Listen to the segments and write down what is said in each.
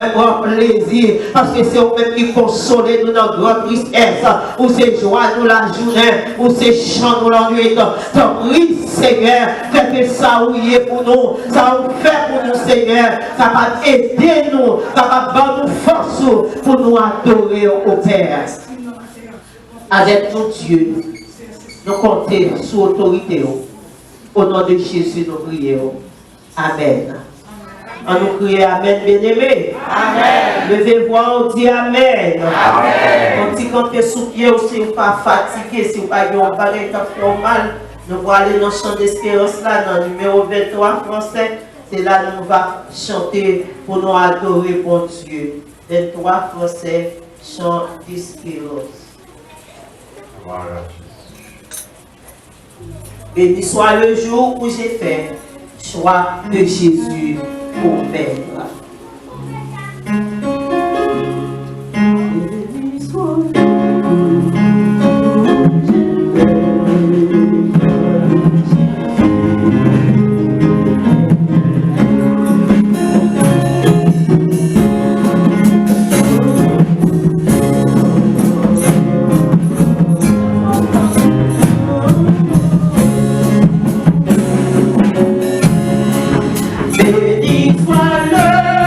grand plaisir, parce que c'est vous-même qui consolez nous dans grande tristesse, ou c'est joie nous la journée, ou c'est chant nous la nuit. Donc oui, Seigneur, faites que ça ou y est pour nous, ça vous fait pour nous, Seigneur, capable d'aider nous, capable de nous force pour nous adorer au Père. Avec tout Dieu, nous comptons sous autorité. Au nom de Jésus, nous prions. Amen. On nous crie Amen, bien-aimé. Amen. Levez-vous, on dit Amen. Amen. On dit quand tu es sous pied, si vous pas fatigué, si vous pas parlé, quand tu as mal, nous allons aller dans le chant d'espérance là, dans le numéro 23 français. C'est là que nous allons chanter pour nous adorer bon Dieu. 23 français, chant d'espérance. Béni soit le jour où j'ai fait choix de Jésus pour vaincre. Béni soit le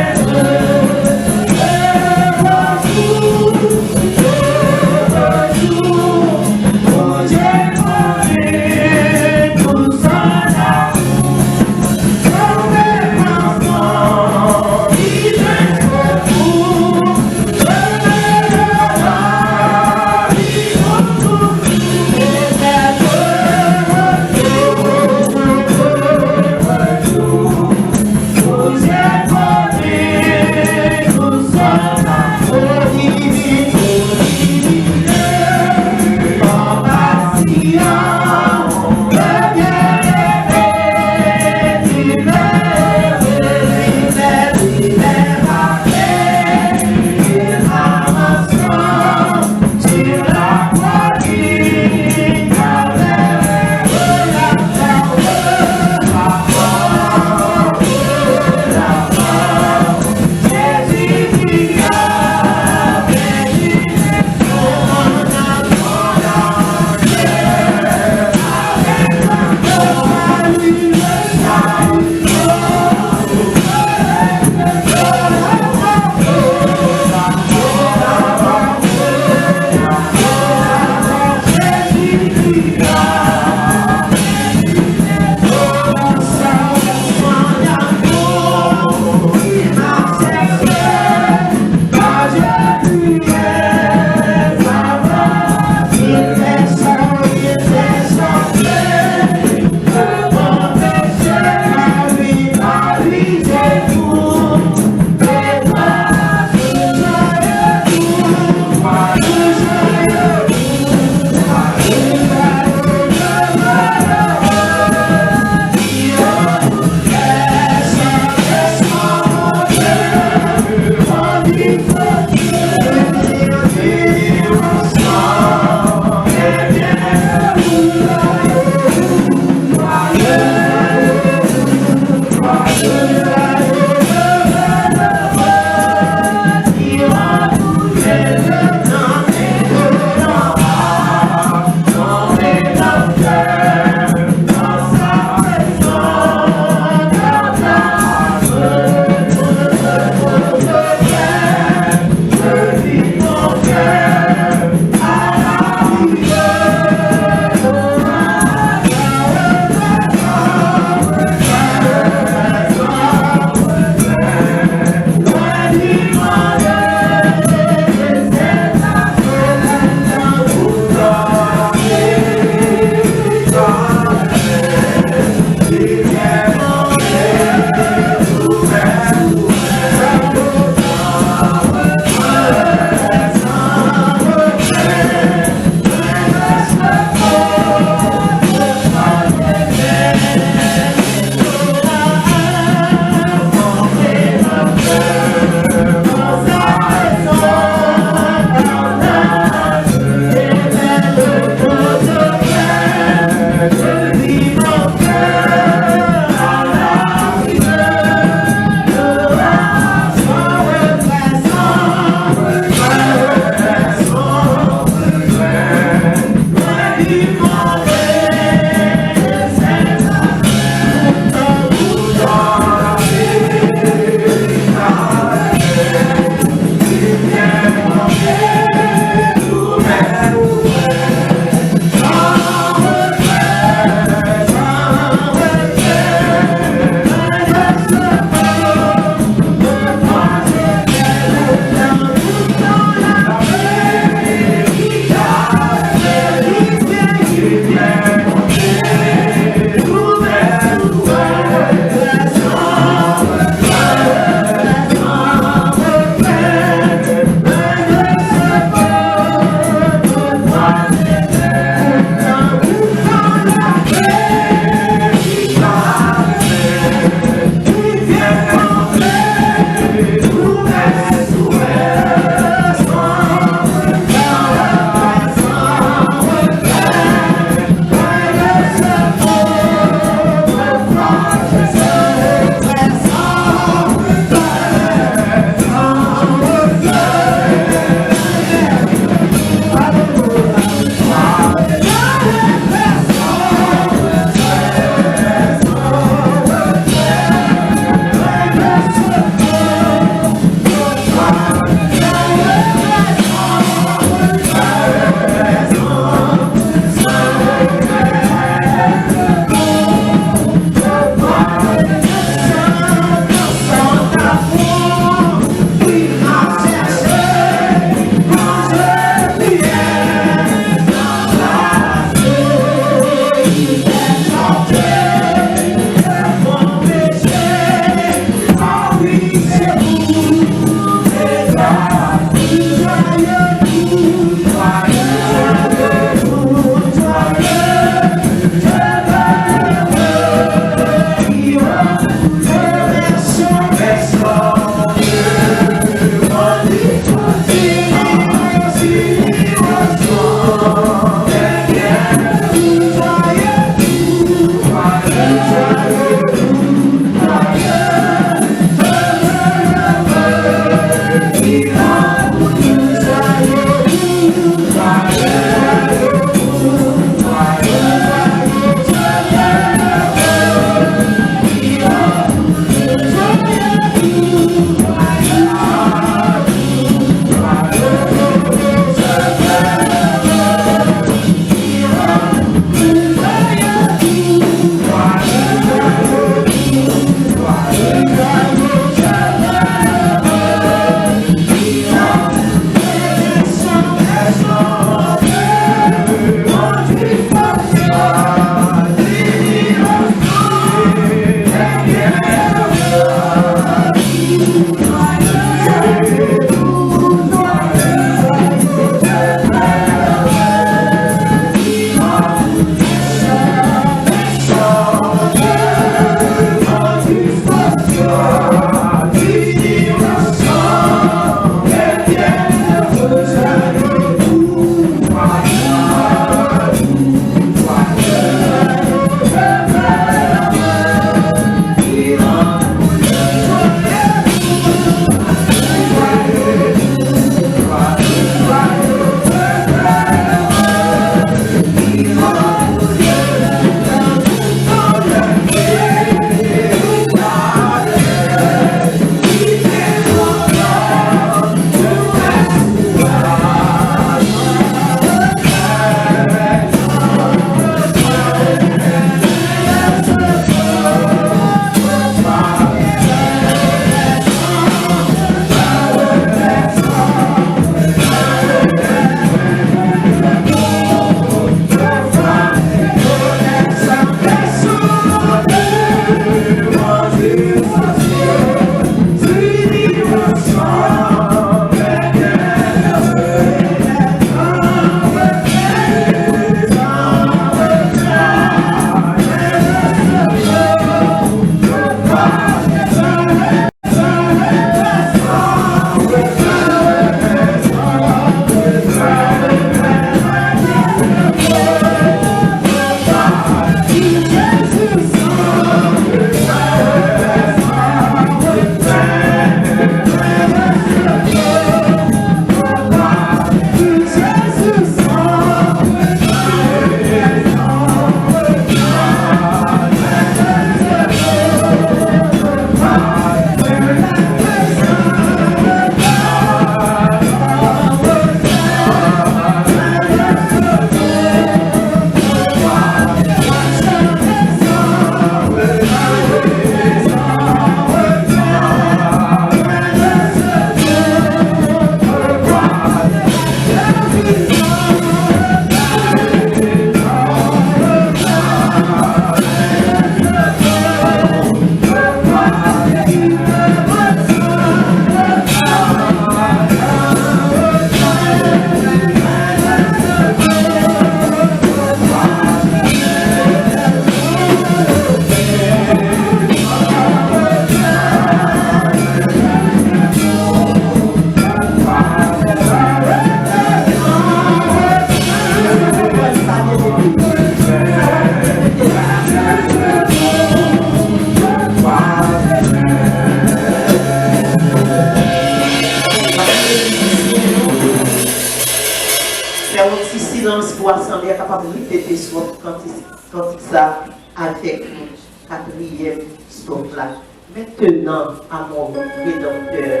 maintenant à mon Rédempteur,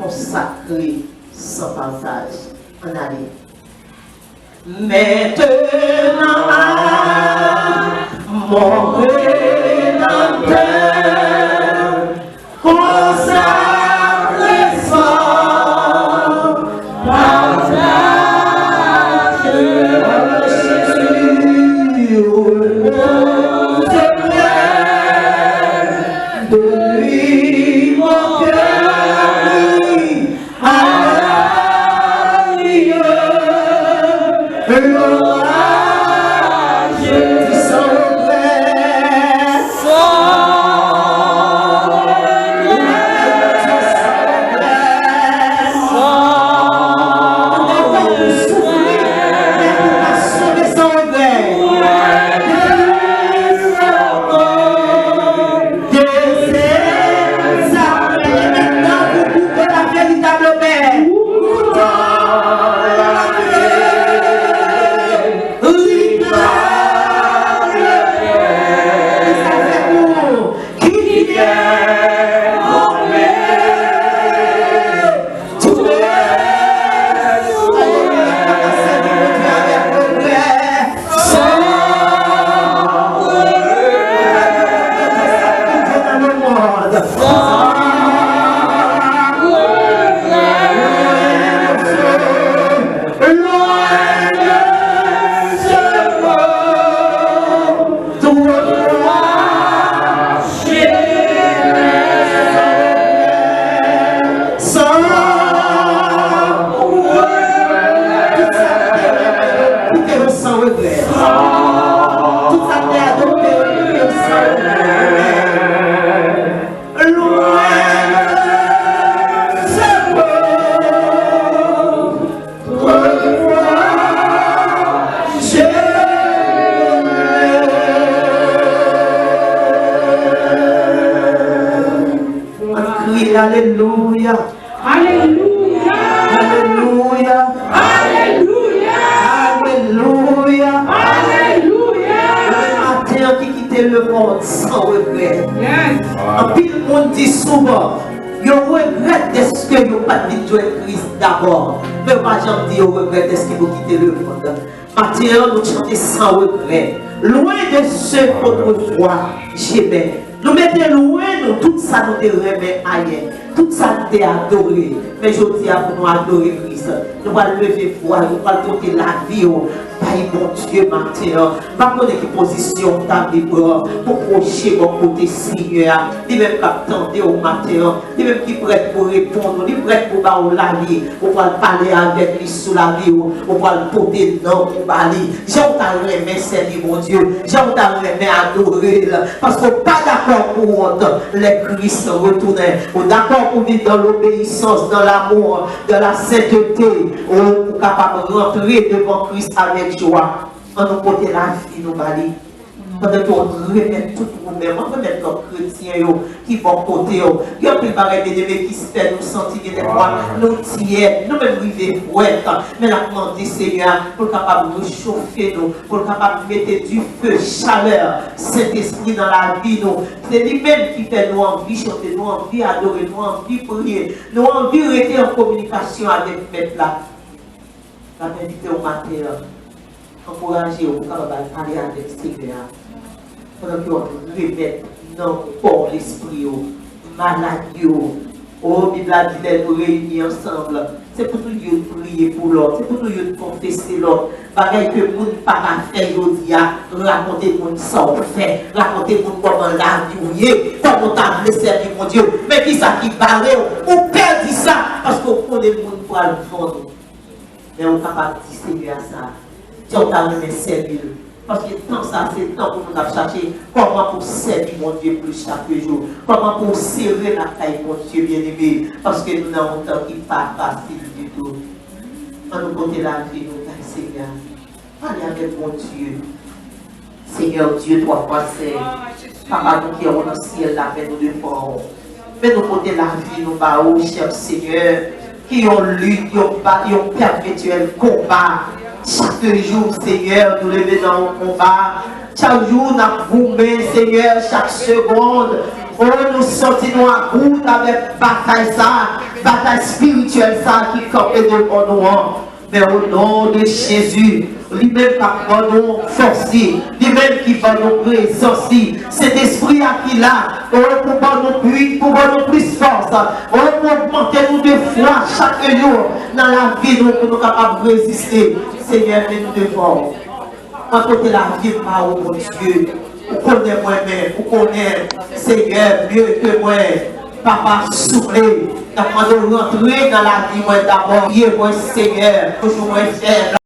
consacré sans partage. En allée. Maintenant à mon Rédempteur, consacré sans partage. De lui mon cœur l'orage sans regret, Alléluia. Alléluia. Alléluia. Alléluia. Alléluia. Alléluia. Le matin qui quittait le monde sans regret. Yes. En pile monde dit souvent, yo regrette est-ce que yo pas dit jouer Christ d'abord. Mais pas j'en dis yo regrette est-ce que vous quittez le monde. Matin nous chantons sans regret. Loin de ce qu'autrefois j'aimais. Nous mettons loin nous tout ça nous te remet ailleurs. Tout ça nous te adoré. Mais je dis à pour nous adorer Christ. Nous allons lever foi, nous allons porter la vie. Paye mon Dieu matin. Pas qu'on ait position ta libre pour procher mon côté Seigneur. Il même qui attendait au matin. Il même qui prête pour répondre. Il prête pour avoir la vie. On va parler avec lui sous la vie. On va le porter dans pour parler. J'ai entendu remettre servir mon Dieu. J'ai entendu remettre adorer. Parce qu'on n'est pas d'accord pour les Christ retourner. On est d'accord pour vivre dans l'obéissance, dans l'amour, dans la sainteté. On est capable de rentrer devant Christ avec joie. On nous porte la vie, nous valide. Pendant qu'on remet tout nous-mêmes, on remet nos chrétiens qui vont côté. Il y a plus de qui se fait nous sentir des fois, nous tiers, nous-mêmes vivons fouette. Mais la demande du Seigneur pour capable de nous chauffer, pour capable de mettre du feu, chaleur, Saint-Esprit dans la vie. C'est lui-même qui fait nous envie chanter, nous envie adorer, nous envie prier, nous envie rester en communication avec Maître là. La invité au matin. Encourager au capable de parler avec le Seigneur. Pendant que vous remettez dans le corps l'esprit, maladie. Oh, Bible a dit de nous réunir ensemble. C'est pour tout Dieu prier pour l'autre. C'est pour tout Dieu confesser l'autre. Pareil que vous ne pouvez pas faire aujourd'hui, raconter mon sang fait, raconter mon comment la vie, comment tu as servi mon Dieu. Mais qui ça qui barre, ou perd ça parce qu'on connaît le monde pour le vendre. Mais on est capable de distribuer à ça. Dieu t'a remis servir. Parce que tant ça, c'est le temps pour nous chercher comment pour servir mon Dieu plus chaque jour. Comment pour serrer la taille, mon Dieu bien-aimé. Parce que nous avons un temps qui n'est pas facile du tout. On nous compte la vie, nous, Seigneur. Allez avec mon Dieu. Seigneur Dieu, toi, fois c'est. Papa, nous qui avons le ciel, la paix, nous devons. Mais nous compter la vie, nous, baou, cher Seigneur. Qui ont lutte, qui ont perpétuel combat. Chaque jour, Seigneur, nous levons dans le combat. Chaque jour, nous vous Seigneur, chaque seconde. Oh, nous sortons à bout avec bataille ça, bataille spirituelle ça qui campe devant nous. Mais au nom de Jésus, lui-même qui va nous forcer, lui-même qui va nous présence, cet esprit qui là, pour nous plus force, pour augmenter nous de foi chaque jour dans la vie nous, pour nous capables de résister. Seigneur, nous devons. En côté la vie, par mon Dieu, vous connaissez moi-même, vous connaissez, Seigneur, mieux que moi. Papa, soufflez, avant de rentrer dans la vie, moi d'abord, Dieu, moi Seigneur, toujours moi faible.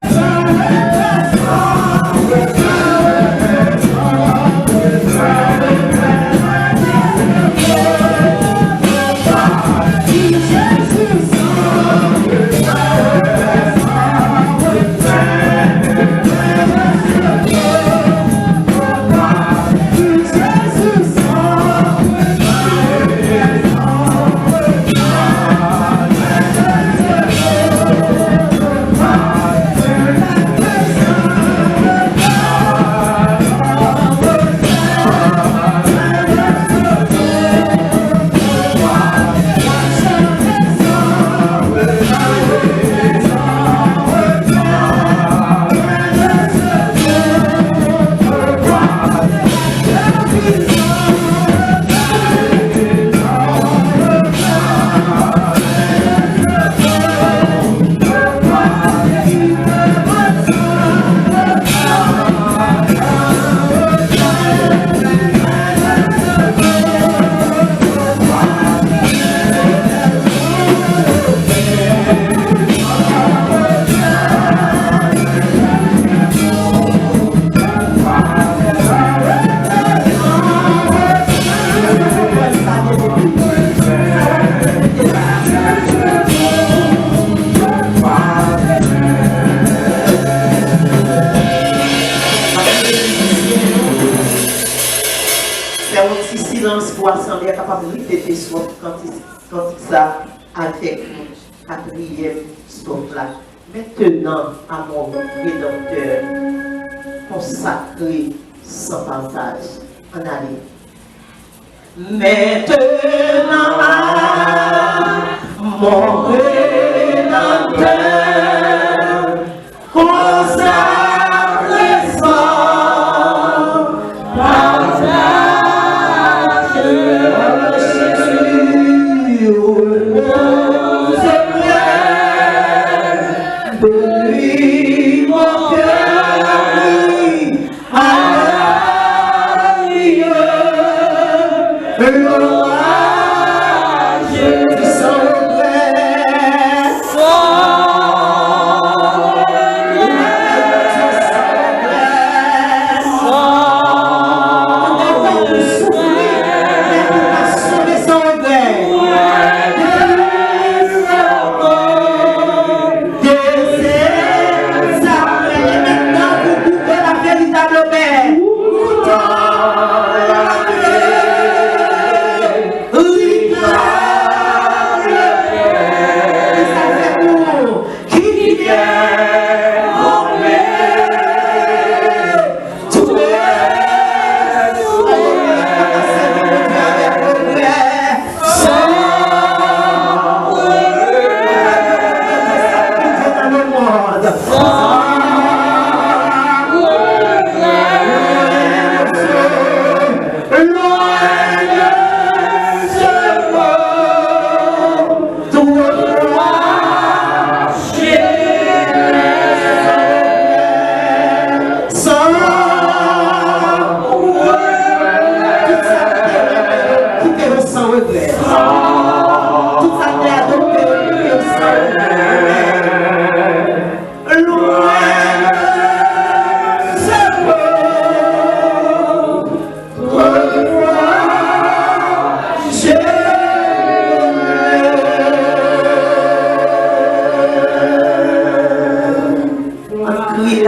Pour assembler capable de répéter quand ça avec nous, quatrième stop là. Maintenant, à mon Rédempteur, consacré sans partage. En allez. Maintenant, à mon Rédempteur, consacré sans partage.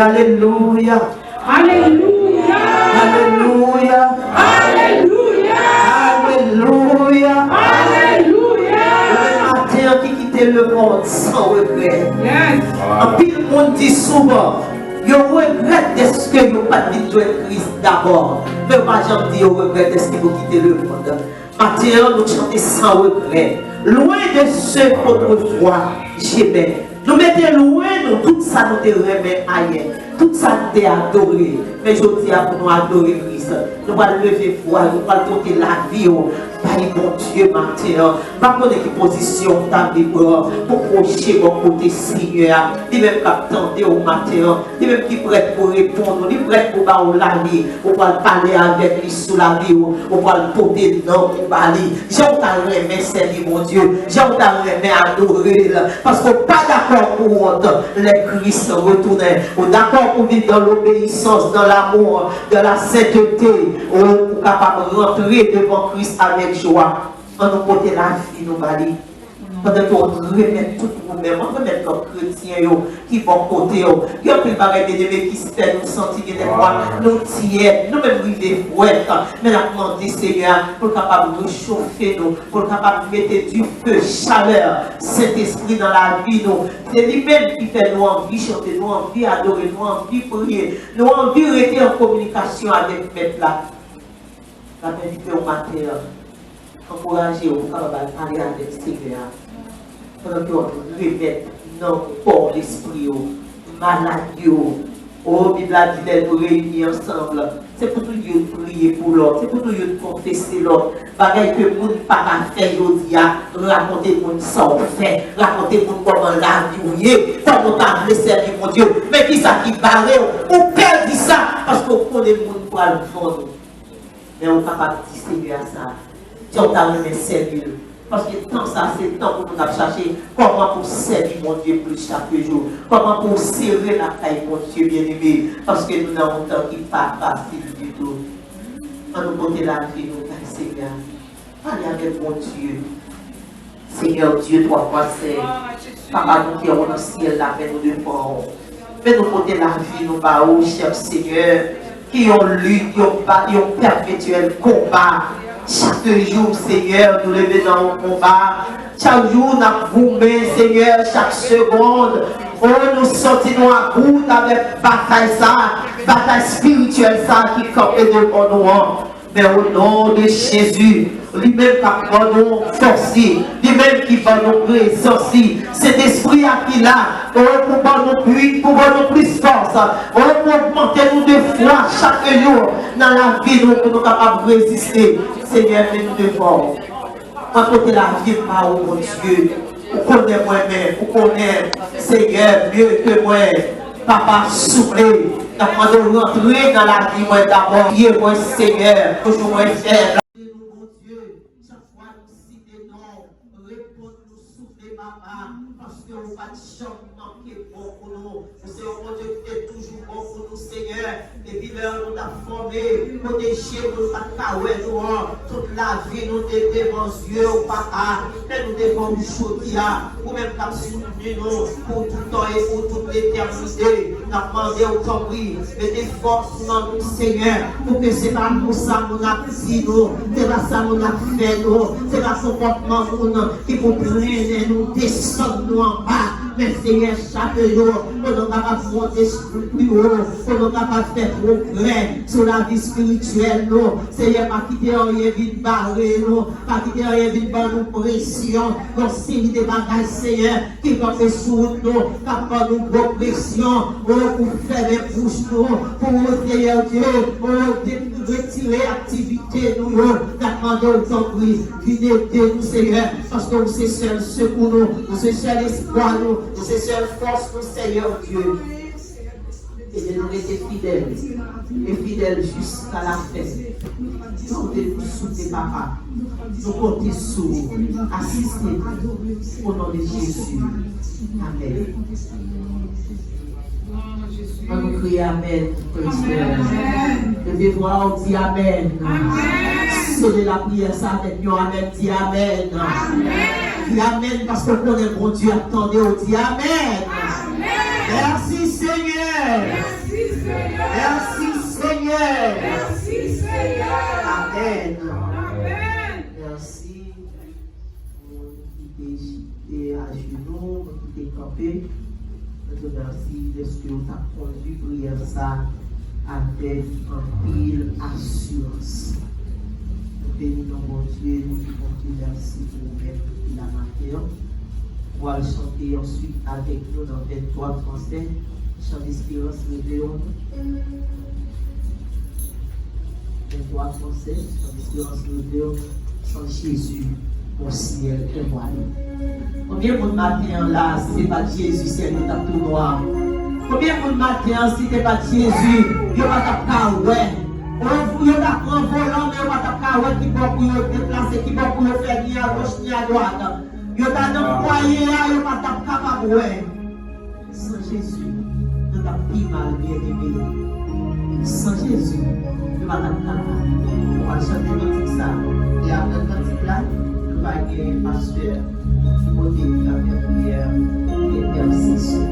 Alléluia. Alléluia. Alléluia. Alléluia. Alléluia. Alléluia. Le matin qui quittait le monde sans regret. Yes. En pile monde dit souvent, je regrette est-ce que je n'ai pas dit de Christ d'abord. Mais pas j'en dis, je regrette est-ce que vous quittez le monde. Maintenant, nous chantons sans regret. Loin de ceux qu'autrefois j'aimais. Nous mettons loin, nous, tout ça nous te remet ailleurs. Tout ça nous te adoré. Mais je dis à nous adorer Christ. Nous allons lever voix, nous allons porter la vie. Par mon Dieu, maintenant. Pas qu'on ait position libre pour procher mon côté Seigneur. Lui même qui attendait au matin. Lui même qui prête pour répondre. Lui prête pour parler la vie. On va parler avec lui sous la vie. On va le porter dans pour parler. J'ai remis servir mon Dieu. J'ai remis adorer. Parce qu'on n'est pas d'accord pour honte. Les Christ retournaient. On est d'accord pour vivre dans l'obéissance, dans l'amour, dans la sainteté. On est capable de rentrer devant Christ avec joie. On nous porte la vie, nous valide. Pendant qu'on remet tout nous-mêmes, on remet comme chrétiens qui vont côté. Il y a plus de bénéfices qui se fait nous sentir des fois, nous tiers, nous-mêmes vivons fouette. Mais la demande Seigneur, pour capable de réchauffer nous, pour capable de mettre du feu, chaleur, Saint-Esprit dans la vie, nous. C'est lui-même qui fait nous envie chanter, nous envie adorer, nous envie prier, nous envie rester en communication avec Maître là. La vérité au matin, encourager au travail, parler avec le Seigneur. Pendant qu'on remet dans le corps, l'esprit, maladie, oh, Bible a dit de nous réunir ensemble. C'est pour tout Dieu de prier pour l'autre, c'est pour tout Dieu de confesser l'autre. Pareil que le monde ne peut pas faire aujourd'hui, raconter le monde sans fait, raconter le monde comment la vie, comment on a servir mon Dieu. Mais qui ça qui barre, on perd ça parce qu'on connaît le monde pour le vendre. Mais on est capable de distribuer à ça. Dieu t'a remis servir. Parce que tant ça, c'est le temps pour nous chercher comment pour servir mon Dieu plus chaque jour. Comment pour serrer la taille, mon Dieu bien-aimé. Parce que nous avons un temps qui n'est pas facile du tout. On nous porter la vie, nous, Seigneur. Allez avec mon Dieu. Seigneur Dieu, toi, moi, c'est. Papa, nous qui avons dans le ciel, là, mais nous devons. Mais nous porter la vie, nous, bah, oh, cher Seigneur, qui ont lutte, qui ont perpétuel combat. Chaque jour, Seigneur, nous levons dans le combat. Chaque jour, nous vous Seigneur, chaque seconde. Oh, nous sortons à bout avec bataille spirituelle, ça qui campe devant nous. Mais au nom de Jésus, lui-même qui va nous forcer, lui-même qui va nous présence, cet esprit qui là, pour nous plus force, pour augmenter nous de foi chaque jour dans la vie, nous sommes capables de résister. Seigneur, nous devons. On côté la vie par mon Dieu. Vous connaissez moi-même, vous connaissez Seigneur mieux que moi. Papa, soufflez. Nous devons rentrer dans la vie, moi d'abord. Dieu, moi Seigneur, toujours moi faire. Mon Dieu, chaque fois nous citons non, répondre-nous, soufflez, papa, parce que vous pas de chance manquer bon pour nous. C'est mon Dieu qui est toujours bon pour nous, Seigneur. Depuis l'heure nous t'a formé, protéger nous, pas de caouet, nous, toute la vie nous devons yeux au papa, mais nous devons nous choisir, ou même qu'à soutenir nous, pour tout temps et pour toute l'éternité. Nous avons demandé au compris, mettez force dans nous, Seigneur, pour que c'est pas nous ça nous a dit nous, c'est pas ça nous a fait nous, c'est pas ce comportement qui pour plaindre nous, descendre nous en bas. Mais Seigneur, chaque jour, on est capable de monter plus haut, on est capable de faire progrès sur la vie spirituelle. Seigneur, pas quitter rien vite barrer, pas quitter rien vite barrer nous pression, nos série de bagages, Seigneur, qui va faire sur nous, qui va nous gros pression, pour faire des bouches, pour Seigneur Dieu, pour retirer l'activité, nous, d'attendre au temps pris, venez de nous, Seigneur, parce que c'est seul secours nous, c'est seul espoir nous. C'est seule force pour Seigneur Dieu. Et de nous rester fidèles. Et fidèles jusqu'à la fin. Nous comptons sous tes papas. Nous comptons sous assister au nom de Jésus. Amen. On nous crie Amen. Levez-vous, on dit Amen. Sonnez la prière ça avec nous. Amen. Dis Amen. Dis Amen parce qu'on connaît bon Dieu. Attendez, on dit Amen. Merci Seigneur. Merci Seigneur. Merci Seigneur. Amen. Amen. Merci. Vous quittez à genoux, vous quittez campé. Je te remercie de ce que vous avez conduit prière ça avec un pile assurance. bénissons mon Dieu, nous disons Dieu merci pour la matin. On va chanter ensuite avec nous dans 23 français. Chant d'espérance, réveillons. 23 français, chant d'espérance, réveillons. Sans Jésus, au ciel est voilé. Combien de matin là, si ce n'est pas Jésus, c'est le tout noir? Combien de matin, si ce n'est pas Jésus, il n'y a pas de caouet? Il y a un volant, mais il n'y a pas de caouet qui va pour déplacer, qui va pour faire ni à gauche ni à droite. Il y a un foyer, il n'y a pas de capable. Sans Jésus, nous avons plus mal bien aimé. Sans Jésus, nous avons capable. On va chanter notre ça. Et après notre là, nous allons gagner pasteur. Côté de la prière et intercession.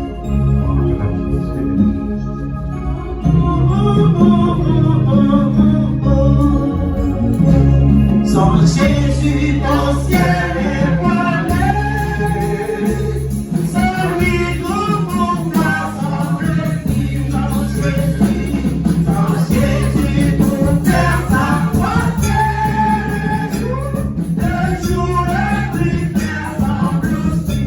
Sans Jésus, mon ciel est voilé. Sans lui, nous pouvons sembler sans Jésus. Sans Jésus, nous faire sa volonté. Le jour le plus semble aussi.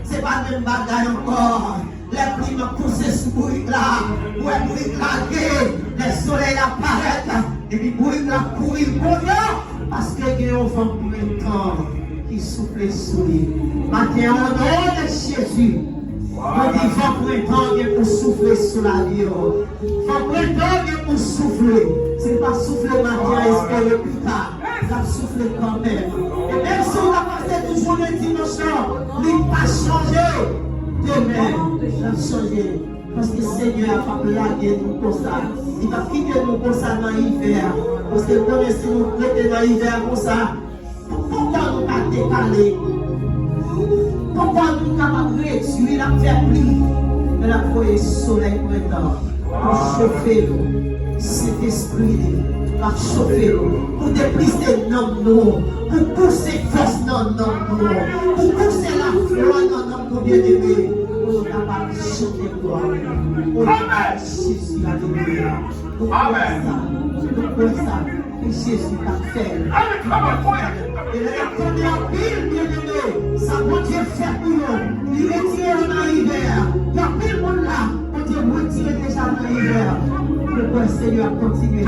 C'est pas le même bagage encore. Les primes poussent sous bruit là. Ouais, bruit claqué. Les soleils apparaissent. Et puis bruit là courir combien? Parce que il y a un vent printemps qui souffle sous lui. Matin, au nom de Jésus. On dit vent printemps pour souffler sous la vie. Vent printemps pour souffler. C'est pas souffler matin, espérer plus tard. Ça souffle quand même. Et même si on a passé toujours le dimanche, il n'a pas changé. Demain, il a changé. Parce que le Seigneur n'a pas blagué nous comme ça. Il va quitter nous comme ça dans l'hiver. Parce que quand si nous prêtons dans l'hiver comme ça, pourquoi nous pas décaler? Pourquoi nous pas réduire la faire pluie? Mais la foi est soleil printemps. Pour chauffer nous, cet esprit. Pour chauffer nous, pour déplicer nos noms, pour pousser force dans nos noms, pour pousser la foi dans nos bien-aimés, pour nous capables de chanter gloire. Amen. Jésus, alléluia. Nous ça, que Jésus t'a fait. Et la première pile, bien-aimé, ça peut Dieu faire pour nous. Il retire dans l'hiver. Il y a pile monde là, pour Dieu retire déjà dans l'hiver. Pourquoi le Seigneur continue?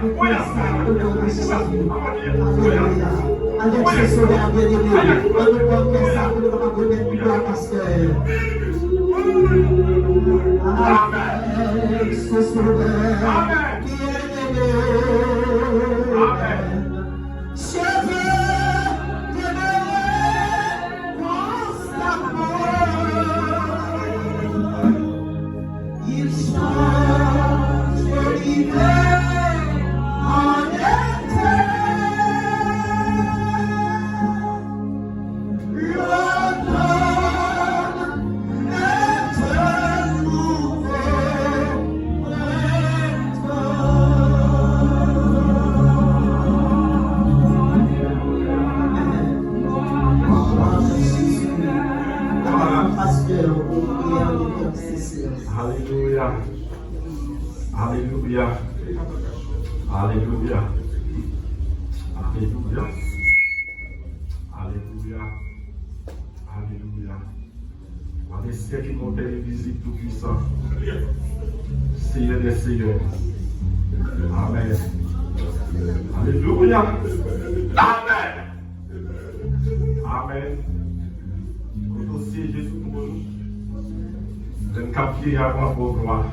Pourquoi ça, au nom de Jésus? Alléluia. Avec ce soleil bien-aimé, on ne peut faire ça pour ne pas remettre plus loin, pasteur. Avec ce soleil bien-aimé, je veux demeurer constamment. Il change l'hiver en été. Alléluia. Alléluia. Alléluia. Alléluia. Alléluia. Alléluia. On est ceux qui montent les visites tout puissant. Seigneur des Seigneurs. Amen. Alléluia. Amen. Amen. Nous aussi, Jésus pour nous. Je ne capte avant vos gloires.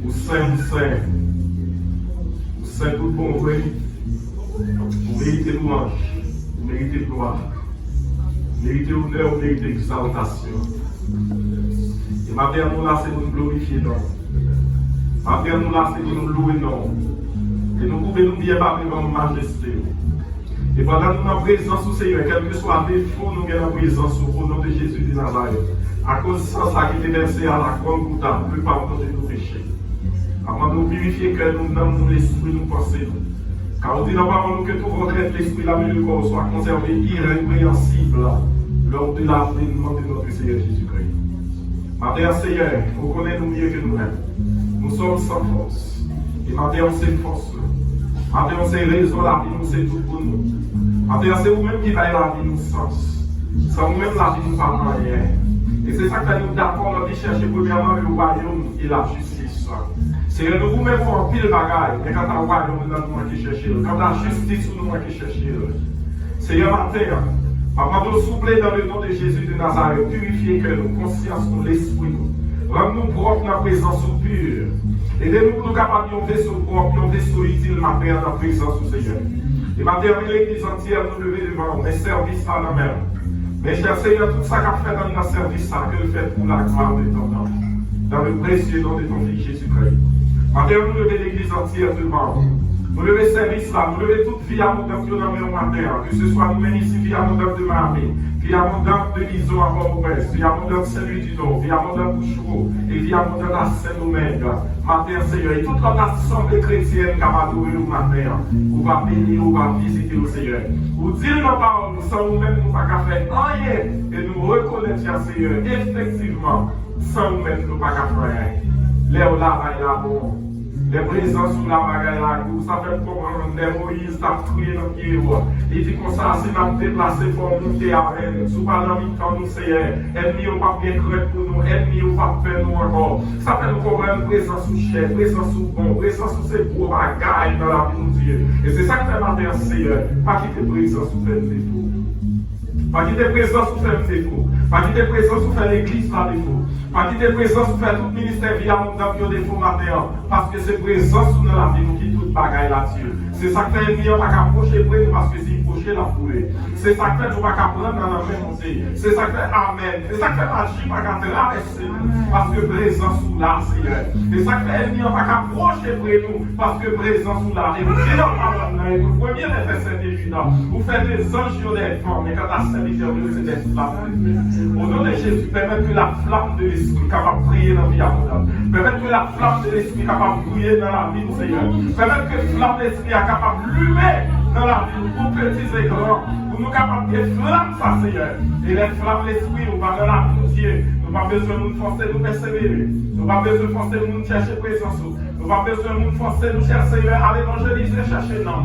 Vous saint, vous saint tout bon vrai. Vous méritez louange, vous méritez gloire, vous méritez honneur, vous méritez exaltation. Et ma Père, nous là, c'est nous glorifier, non. Ma Père, nous là, c'est nous louer, non. Et nous pouvons nous bien parler dans majesté. Et pendant que nous sommes en présence au Seigneur, quel que soit le défaut, nous sommes en présence au nom de Jésus de Nazareth. À cause de ça qui était versé à la croix, nous n'avons plus pardonné nos péchés. Avant de nous purifier, que nous donnons l'esprit, nous pensons. Car on dit dans la parole que tout votre l'esprit, l'âme et le corps soient conservés irrépréhensibles lors de l'avènement de notre Seigneur Jésus-Christ. Ma Père Seigneur, vous connaissez nous mieux que nous-mêmes. Nous sommes sans force. Et ma Père, c'est une force. Ma Père, c'est raison, la vie, nous, c'est tout pour nous. Ma Père, c'est vous-même qui va la vie, nous sens. Sans nous-mêmes, la vie nous parle rien. Et c'est ça que nous d'accord, on dit chercher premièrement le royaume et la justice. C'est nous vous-mêmes en pile bagaille, mais quand le royaume, nous qui chercher. Quand la justice, nous qui chercher. Seigneur, matin, avant de souffler dans le nom de Jésus de Nazareth, purifier que nous, conscience, nous, l'esprit, nous. Rends-nous propres dans la présence pure. Aidez-nous pour nous capables de vaisseau propre, un vaisseau utile, ma Père, dans la présence du Seigneur. Et ma Père, l'église entière, nous lever devant mes services à la mer. Mes chers Seigneur, tout ça qu'a fait dans notre service, ça que le fait pour la gloire de ton nom. Dans le précieux nom de ton Fils Jésus-Christ. Ma Père, nous lever l'église entière devant. Nous lever service là, nous lever toute vie abondante dans le matin, que ce soit nous-mêmes ici, vie abondante de Marie, vie abondante de Lison à Port-au-Prince, vie abondante de Saint-Louis du Nord, vie abondante de Bouchereau, et vie abondante à Saint-Domingue. Ma Père, Seigneur, et toute notre assemblée chrétienne capable de nous, ma Père, on va bénir, on va visiter au Seigneur. Vous dire nos paroles, sans nous-mêmes, nous ne pouvons pas faire rien, et nous reconnaître, Seigneur, effectivement, sans nous-mêmes, nous ne pouvons pas faire rien. Léo là, il y a bon. Les présences sous la bagaille là, ça fait comprendre, les Moïse t'a crié dans le pied. Il dit comme ça, si nous déplacé pour monter avec nous, sous pas dans le temps, nous Seigneur, ennemi ou pas bien crête pour nous, ennemi ou pas faire nous encore. Ça fait nous comprendre présence sous chef, présence sous bon, présence sous ces gros bagailles dans la vie de Dieu. Et c'est ça que fait matin, Seigneur, pas quitter présence sous faire défaut. Pas quitter présence sous faire défaut. Pas quitter présence sous faire l'église par défaut. Pas quitter présence sous faire tout ministère via mon temps qui défaut matin. Parce que c'est présence sous la vie qui toute bagaille là-dessus. C'est ça que fait l'ennemi, on va approcher près nous parce que c'est approcher la foulée. C'est ça que fait nous va prendre dans la main aussi. C'est ça que fait amen. C'est ça que fait magie, va traverser nous. Parce que présence sous la Seigneur. C'est ça que fait l'ennemi, on va approcher près nous parce que présence sous la. Et vous dites dans parole, le premier verset évident. Vous faites des anges sur des formes, mais quand la serviteur de Dieu, c'est des flammes. Au nom de Jésus, permettre que la flamme de l'esprit capable de briller dans la vie abondante. Permettre que la flamme de l'esprit capable de briller dans la vie du Seigneur. Permettre que la flamme de l'esprit est capable de lumer dans la vie pour petits et grands. Pour nous capables de flammes ça, Seigneur. Et les flammes de l'esprit, on va dans la vie de Dieu. Nous n'avons pas besoin de nous forcer de nous persévérer. Nous n'avons pas besoin de forcer de nous chercher présence. Nous n'avons pas besoin de nous forcer de nous chercher, Seigneur, à l'évangéliser, chercher non,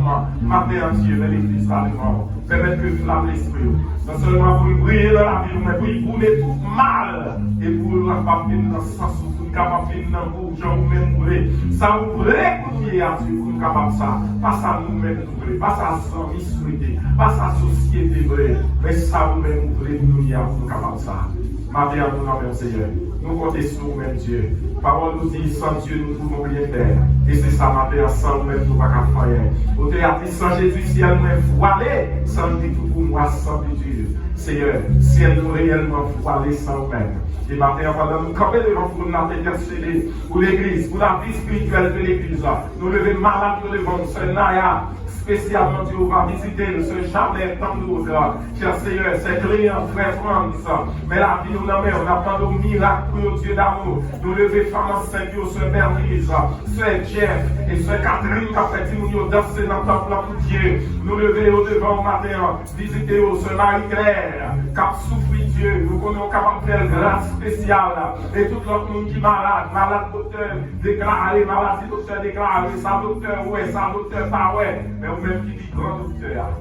ma Père Dieu, mais l'église là devant. Permettre que flamme l'esprit. Non seulement pour briller dans la vie, mais pour brûler tout mal. Et pour nous pas venir dans le sens où nous sommes capables de venir dans le groupe, genre nous-mêmes brûler. Ça nous brûle pour nous à Dieu, pour nous capables de ça. Pas ça nous-mêmes nous brûler, pas ça sans souhaiter, pas ça société brûler, mais ça nous-mêmes nous brûler pour nous pour nous capables de ça. Ma Père, nous n'avons Seigneur. Nous comptons sur nous-mêmes, Dieu. Parole nous dit, sans Dieu, nous pouvons rien faire. Et c'est ça, ma Père, sans nous-mêmes, nous ne pouvons pas faire. Au théâtre, sans Jésus, ciel nous voilé, sans nous tout pour moi, sans Dieu. Seigneur, ciel nous réellement voilé sans nous-mêmes. Et ma Père, pendant nous camper devant pour nous intercéder pour l'église, pour la vie spirituelle de l'église. Nous lever malade devant nous, Seigneur Naya. Spécialement, Dieu va visiter le Seigneur jamais tant d'autres. Cher Seigneur, c'est client, frère France. Mais la vie nous l'amène, on attend le miracle pour Dieu d'amour. Nous lever femmes enceintes, Sœur Bernice, Sœur Jeff et Sœur Catherine qui a fait nous danser dans le temple pour Dieu. Nous lever au devant matin, visiter Sœur Marie-Claire, qui a souffert Dieu. Nous connaissons capable de faire grâce spéciale. Et tout l'autre monde qui est malade, docteur déclaré, maladie docteur déclaré, sa docteur ouais, sa docteur pas ouais. Mais ou même qui dit grand docteur,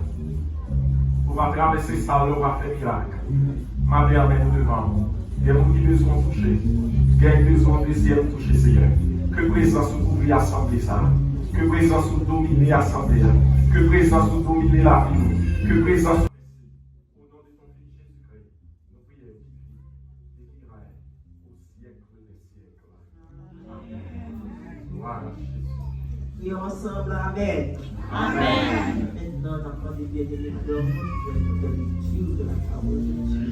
on va traverser ça, on va faire miracle. Ma Père, nous devant. Il y a beaucoup qui besoin de toucher. Il y a besoin de désir de toucher, Seigneur. Que présence nous couvre l'assemblée, ça. Que présence nous domine l'assemblée. Que présence nous domine la vie. Que présence nous. Au nom de ton Fils Jésus-Christ, nous prions. Et au siècle des siècles. Amen. Gloire à Jésus. Et ensemble, Amen. Amen. Maintenant, on apprend des biens de l'Église, de lecture de la parole de Dieu.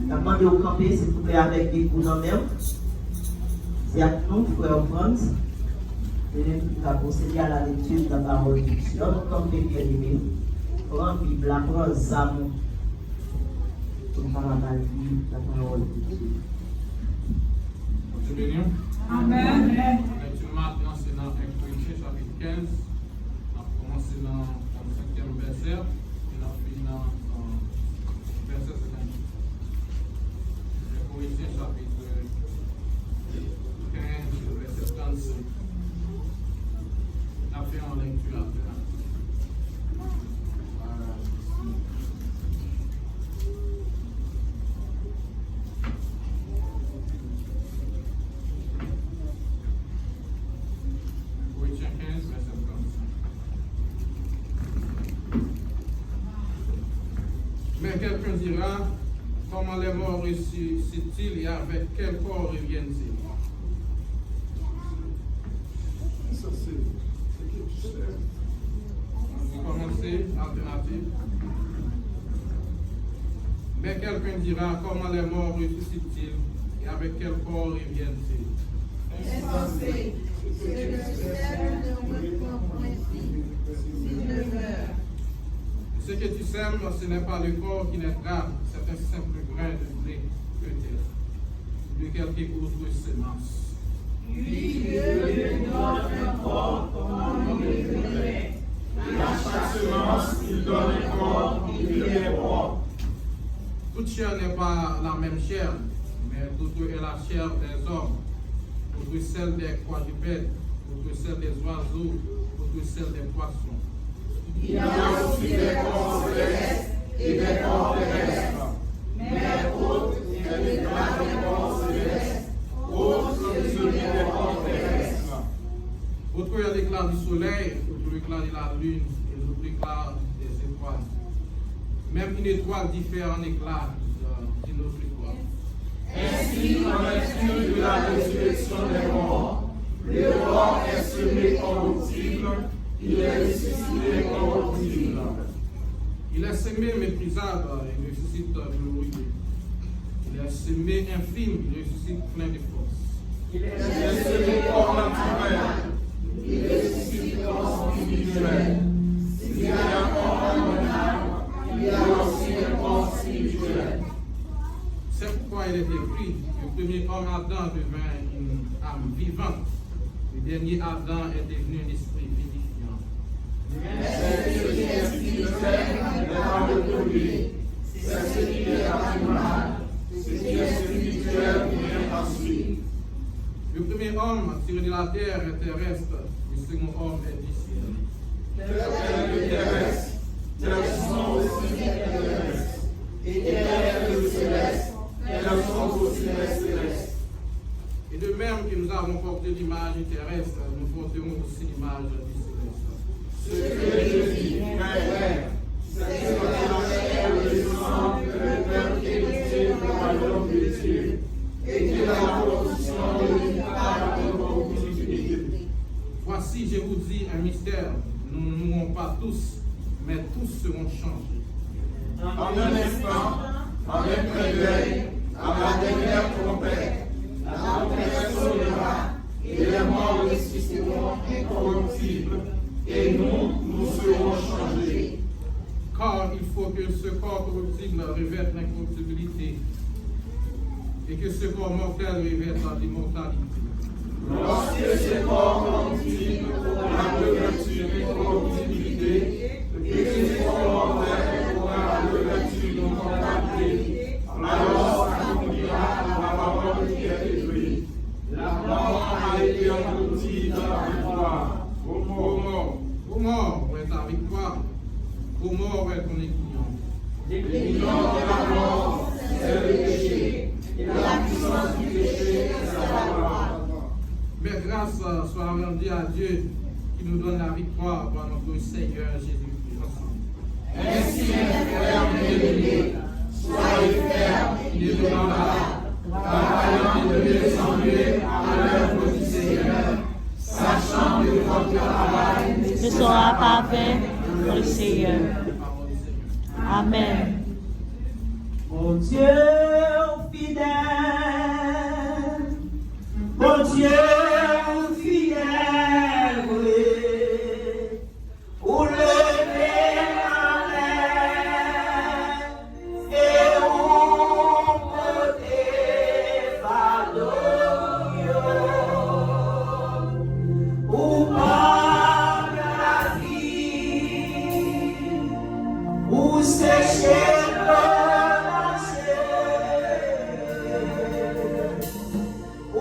La demande au campé, s'il vous plaît, avec des coups en main. C'est à nous, frère France, de nous procéder à la lecture de la parole de Dieu. Dans le campé bien aimé, prends Bible, prends Zamou. Pour nous parler de la parole de Dieu. Continuons. Amen. Lecture maintenant, c'est dans 1 Corinthiens chapitre 15. On a commencé dans le 5e verset et on a fini dans verset 50. 1 Corinthiens chapitre Mais quelqu'un dira, comment les morts ressuscitent-ils et avec quel corps reviennent-ils? Ça, c'est quelque chose. Vous commencez, alternative. Mais quelqu'un dira, comment les morts ressuscitent-ils et avec quel corps reviennent-ils? Insensé, c'est le ciel ne répond point s'il demeure. Ce que tu sèmes, ce n'est pas le corps qui naîtra, c'est un simple grain de blé, peut-être, de quelque autre semence. Lui, Dieu lui donne un corps comme il le voudrait. Et à chaque semence, il donne un corps qui lui est propre. Toute chair n'est pas la même chair, mais toute est la chair des hommes, toute celle des quadrupèdes, toute celle des oiseaux, toute celle des poissons. Il y a aussi des corps célestes et des corps terrestres. Mais autres est l'éclat des corps célestes, autres est celui des corps terrestres. Autre est l'éclat du soleil, autre l'éclat de la lune et l'autre l'éclat des étoiles. Même une étoile diffère en éclat d'une autre étoile. Ainsi, en vertu de la résurrection des morts, le corps est semé corruptible, il est ressuscité corruptible. Il est semé méprisable, il ressuscite glorieux. Il est semé infime, il ressuscite plein de force. Il est semé corps naturel, il ressuscite corps spirituel. S'il y a un corps animal, il y a aussi un corps spirituel. C'est pourquoi il est écrit, le premier homme Adam devint une âme vivante. Le dernier Adam est devenu un esprit vivifiant. Mais ce qui est spirituel n'est pas reconnu. C'est ce qui est animal. Ce qui est spirituel vient ensuite. Le premier homme tiré de la terre est terrestre, le second homme est du ciel. Tel est le terrestre, tels sont aussi les terrestres. Et tel est le céleste, tels sont aussi les célestes. Et de même que nous avons porté l'image terrestre, nous porterons aussi l'image du céleste. Ce que je dis, frère, c'est que la chair et le sang ne peuvent hériter le royaume de Dieu, et que la corruption ne vit pas de corruptibilité. Voici, je vous dis un mystère, nous ne mourrons pas tous, mais tous seront changés. En un instant, en un clin d'œil, à la dernière trompette, la trompette sonnera, et les morts ressusciteront incorruptibles, et nous serons changés. Car il faut que ce corps corruptible revête l'incorruptibilité, et que ce corps mortel revête l'immortalité. Lorsque ce corps corruptible aura revêtu l'incorruptibilité, et que ce corps mortel aura revêtu l'immortalité, alors s'accomplira la parole qui est écrite. La mort a été engloutie dans la victoire. Ô mort, où est ta victoire? Ô mort, où est ton aiguillon? L'aiguillon de la mort, c'est le péché, et la puissance du péché, c'est la loi. Mais grâce soit rendue à Dieu qui nous donne la victoire par notre Seigneur Jésus-Christ ensemble. Ainsi, mes frères bien-aimés, soyez fermes et inébranlables, travaillant de mieux en mieux à l'œuvre du Seigneur, sachant que votre travail ne sera pas vain pour le Seigneur. Parole du Seigneur. Amen. Mon Dieu fidèle, mon Dieu fidèle, où lever la l'air et où porter ballon, où par la vie, où sécher o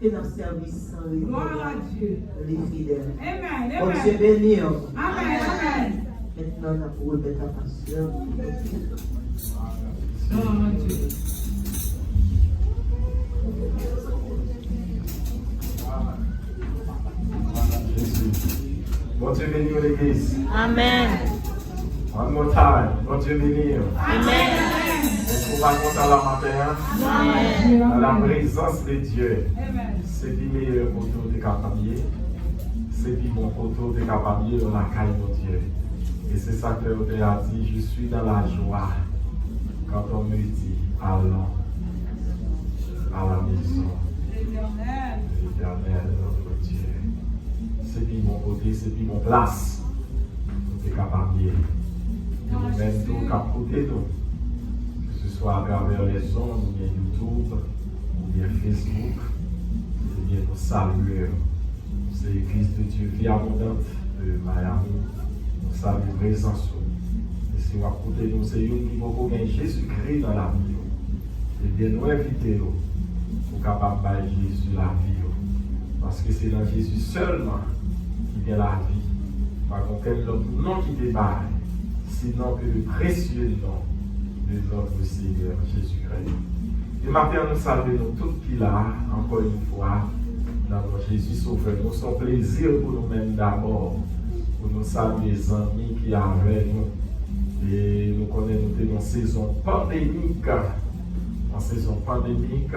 Et dans le service sans les fidèles. Amen. Bon Dieu béni. Amen. Amen. Maintenant, on a pour remettre la passion. Bon Dieu béni l'église. Amen. One more time. Bon Dieu béni. Amen. On va compter à la matin. Amen. Dans la présence de Dieu. Amen. C'est le meilleur poteau de capabier. C'est le bon poteau de capabier dans la caille de Dieu. Et c'est ça que Théo a dit, je suis dans la joie quand on me dit, allons à la maison. L'éternel, notre Dieu. C'est le bon côté, c'est le bon place. Pour te capabier. Et nous-mêmes, nous, cap côté nous. Que ce soit à travers les ondes, ou bien YouTube, ou bien Facebook. Et bien nous saluer. C'est l'Église de Dieu Vie Abondante de Miami. Nous saluons présence. Et si vous écoutez nous, c'est une qui va gagner Jésus-Christ dans la vie. Et bien nous inviter pour capable de Jésus la vie. Parce que c'est dans Jésus seulement qui vient la vie. Pas quel autre nom qui débarque, sinon que le précieux nom de notre Seigneur Jésus-Christ. Et maintenant, nous saluons tout qui là, encore une fois, dans notre Jésus Sauveur. Nous sommes plaisir pour nous-mêmes d'abord, pour nous saluer les amis qui sont avec nous. Et nous connaissons une saison pandémique. En saison pandémique,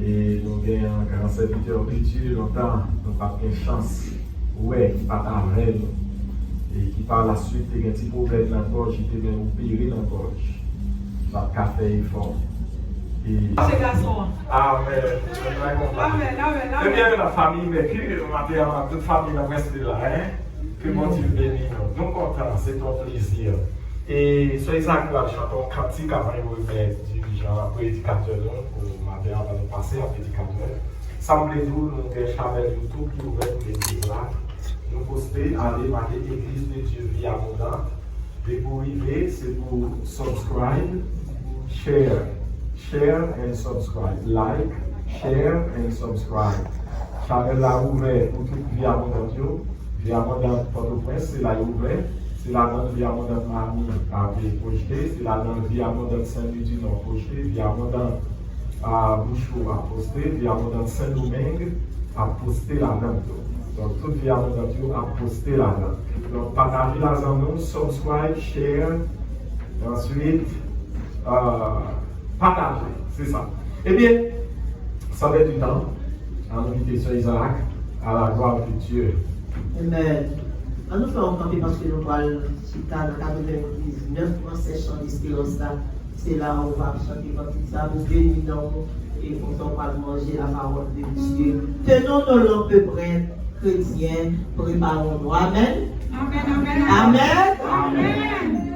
et nous avons un grand serviteur de Dieu longtemps, nous n'avons pas de chance. Ouais, qui part avec nous. Et qui par la suite, il y a un petit problème dans la gorge, il était même opéré dans la gorge. Pas de café fort. C'est garçon. Amen. Amen, amen, Eh amen. bien, la famille, mais que ma toute famille va rester là, hein? Que mon Dieu bénisse nous. Nous contents, c'est ton plaisir. Et soyez ça que nous chantons un cantique avant de remettre dirigeant prédicateur pour ma mère avant de passer à prédicateur. Semblez-vous, nous avons YouTube qui ouvert pour l'église là. Nous poster, aller marquer Église de Dieu Vie Abondante. Et pour arriver, c'est pour subscribe, share and subscribe. Like, share and subscribe. Channel là ouvert pour toute Vie Abondante. Vie Abondante Port-au-Prince, c'est là ouvert. C'est la donne Vie Abondante Mamie à projeter. C'est la donne Vie Abondante Saint-Louis-du-Nord projeté. Vie Abondante à Bouchou à poster. Vie Abondante Saint-Domingue à poster la donne. Donc, toute Vie Abondante à poster la donne. Donc, partagez la zone, subscribe, share, et ensuite, partagez. C'est ça. Eh bien, ça va être du temps. En invité sur Isaac, à la gloire de Dieu. Amen. Nous faisons camper parce que nous parlons de 99 français chants d'espérance là. C'est là où on va chanter quand ça nous bénit et on va manger la parole de Dieu. Tenons nos lampes prêtes, chrétiens, préparons-nous. Amen. Amen, amen, Amen. amen.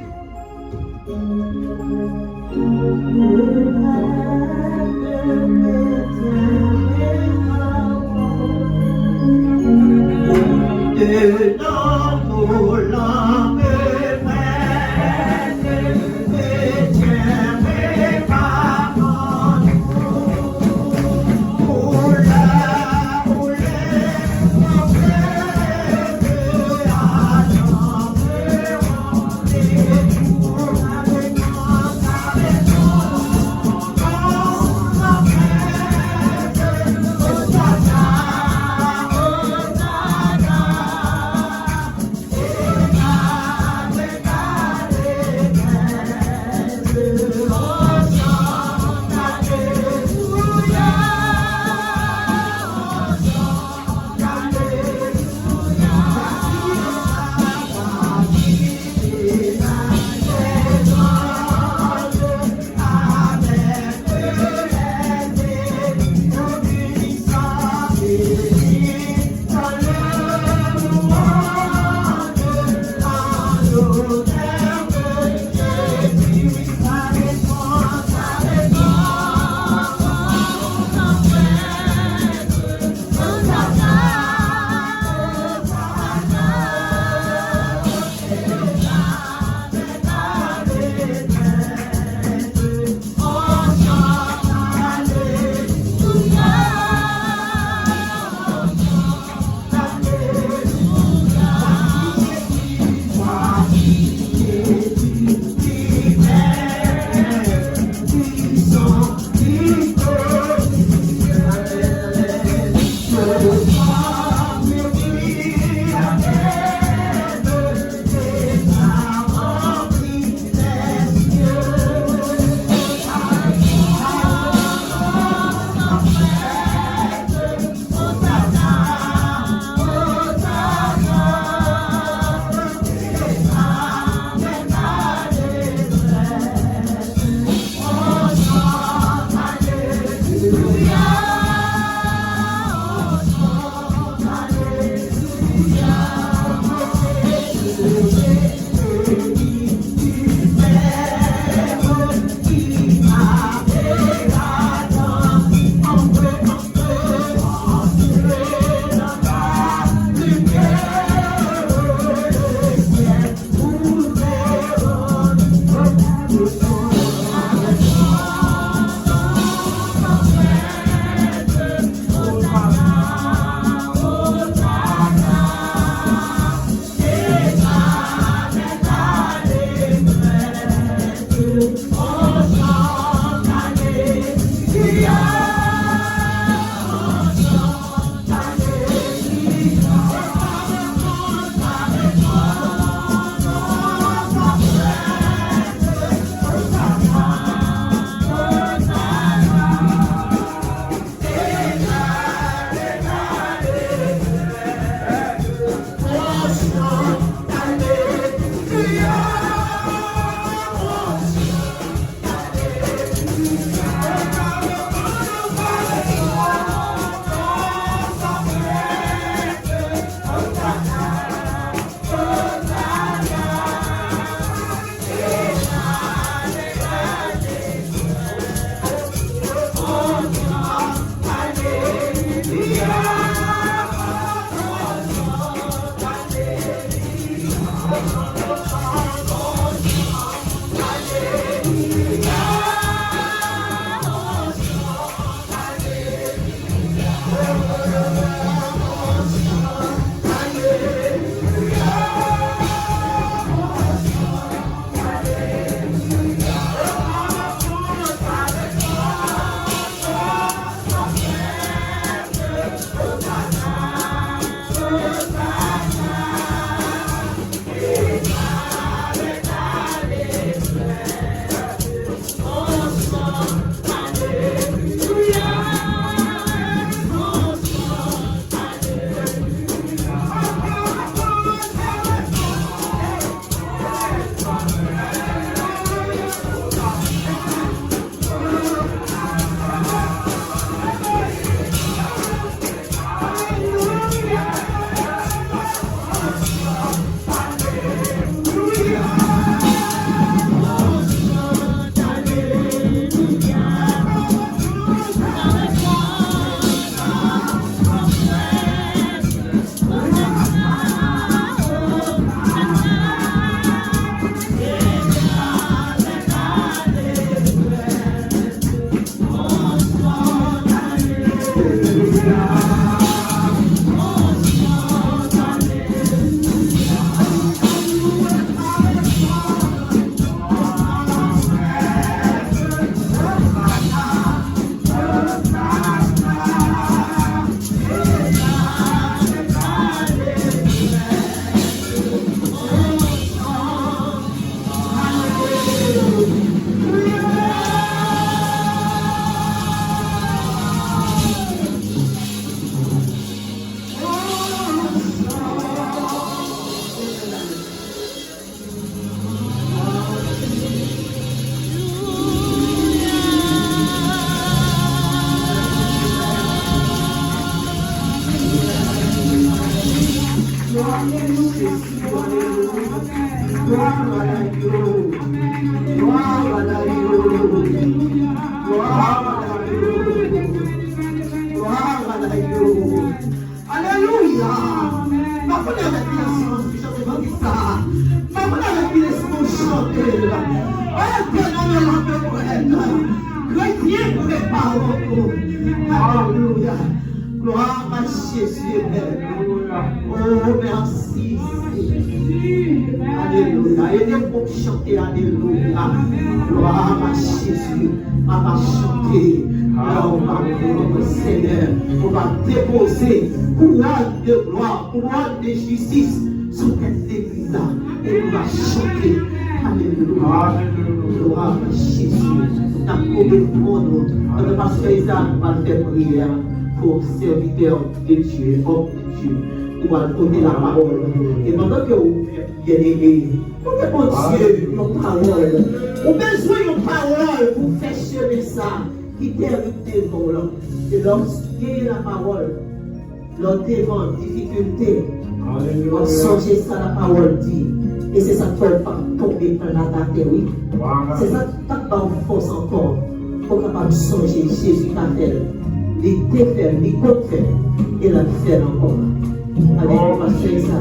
Tenons nos lampes prêtes, chrétiens, préparons-nous. Alléluia. Gloire à Jésus. Oh, merci. Alléluia. Aidez-moi pour chanter. Alléluia. Gloire à Jésus. On va chanter. On va louer Seigneur. On va déposer couronne de gloire, couronne de justice sur cette église. Et on va chanter. Alléluia. Gloire à Jésus. Dans le monde, notre pasteur Isaac va faire prière pour serviteur de Dieu, homme de Dieu. On va donner la parole. Et pendant que vous bien aimé, vous demandez Dieu une parole. Vous avez besoin d'une parole pour faire chemin ça qui termine devant l'homme. Et lorsqu'il y a la parole, l'homme devant difficulté, on changer ça, la parole dit. Et c'est ça qui ne peut pas tomber dans la terre, oui. C'est ça qui ne peut pas force encore pour capable de changer Jésus la terre. Les défaire, les contre et la faire encore. Allez, on va faire ça.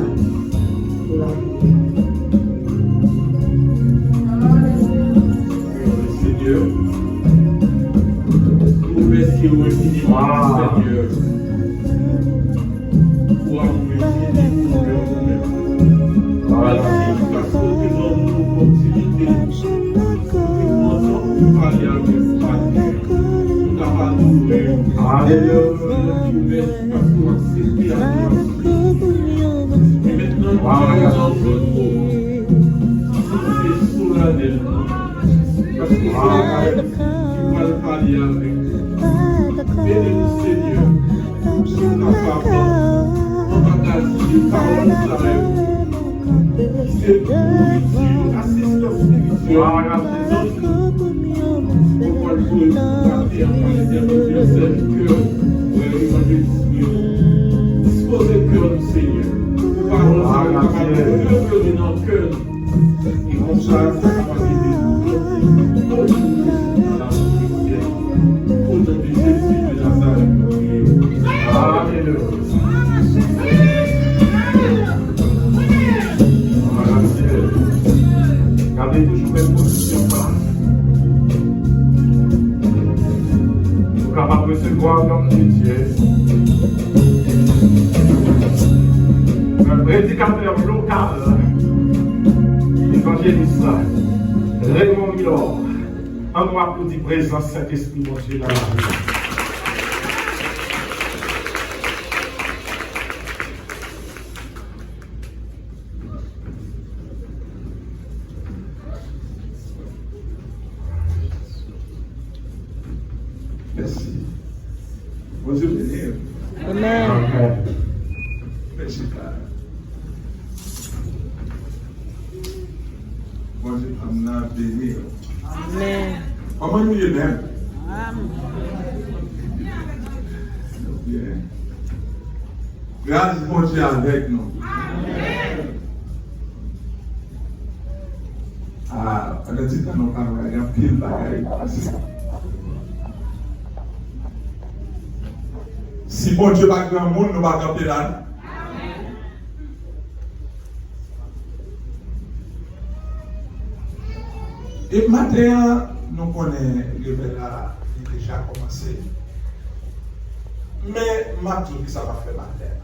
Seigneur, nous remercions infiniment, Seigneur, pour avoir merci pour nous-mêmes. Parce que nous avons l'opportunité de parler avec Dieu, nous avons loué. Alléluia, parce que nous avons accepté à nous. Et maintenant, nous avons c'est solennellement. Parce que c'est qui va parler avec nous. Bénis Seigneur, nous capable, on va garder les paroles avec nous. C'est pour assistance spirituelle. Pour pouvoir jouer partir en cœur, disposer le cœur du Seigneur. Parole ça va dans le cœur. Et comme ça, ça va aider dans la prière. Au nom de Jésus de Nazareth. Alléluia. Gardez toujours mes positions là. Nous sommes capables de recevoir comme Dieu. prédicateur local, évangéliste Raymond Milor. En nous applaudit présence Saint-Esprit, mon Dieu, dans la vie. Merci. Bon Dieu béni. Amen. Merci, Père. Bon Dieu, amener béni. Amen. Comment nous y même? Bien. Grâce bon Dieu avec nous. Ah, on a dit que nous parlons, il y a pile de bagailles. Si bon Dieu va grand monde, nous va camper là. Et maintenant, nous connaissons le réveil là, il a déjà commencé. Mais maintenant, ça va faire matin.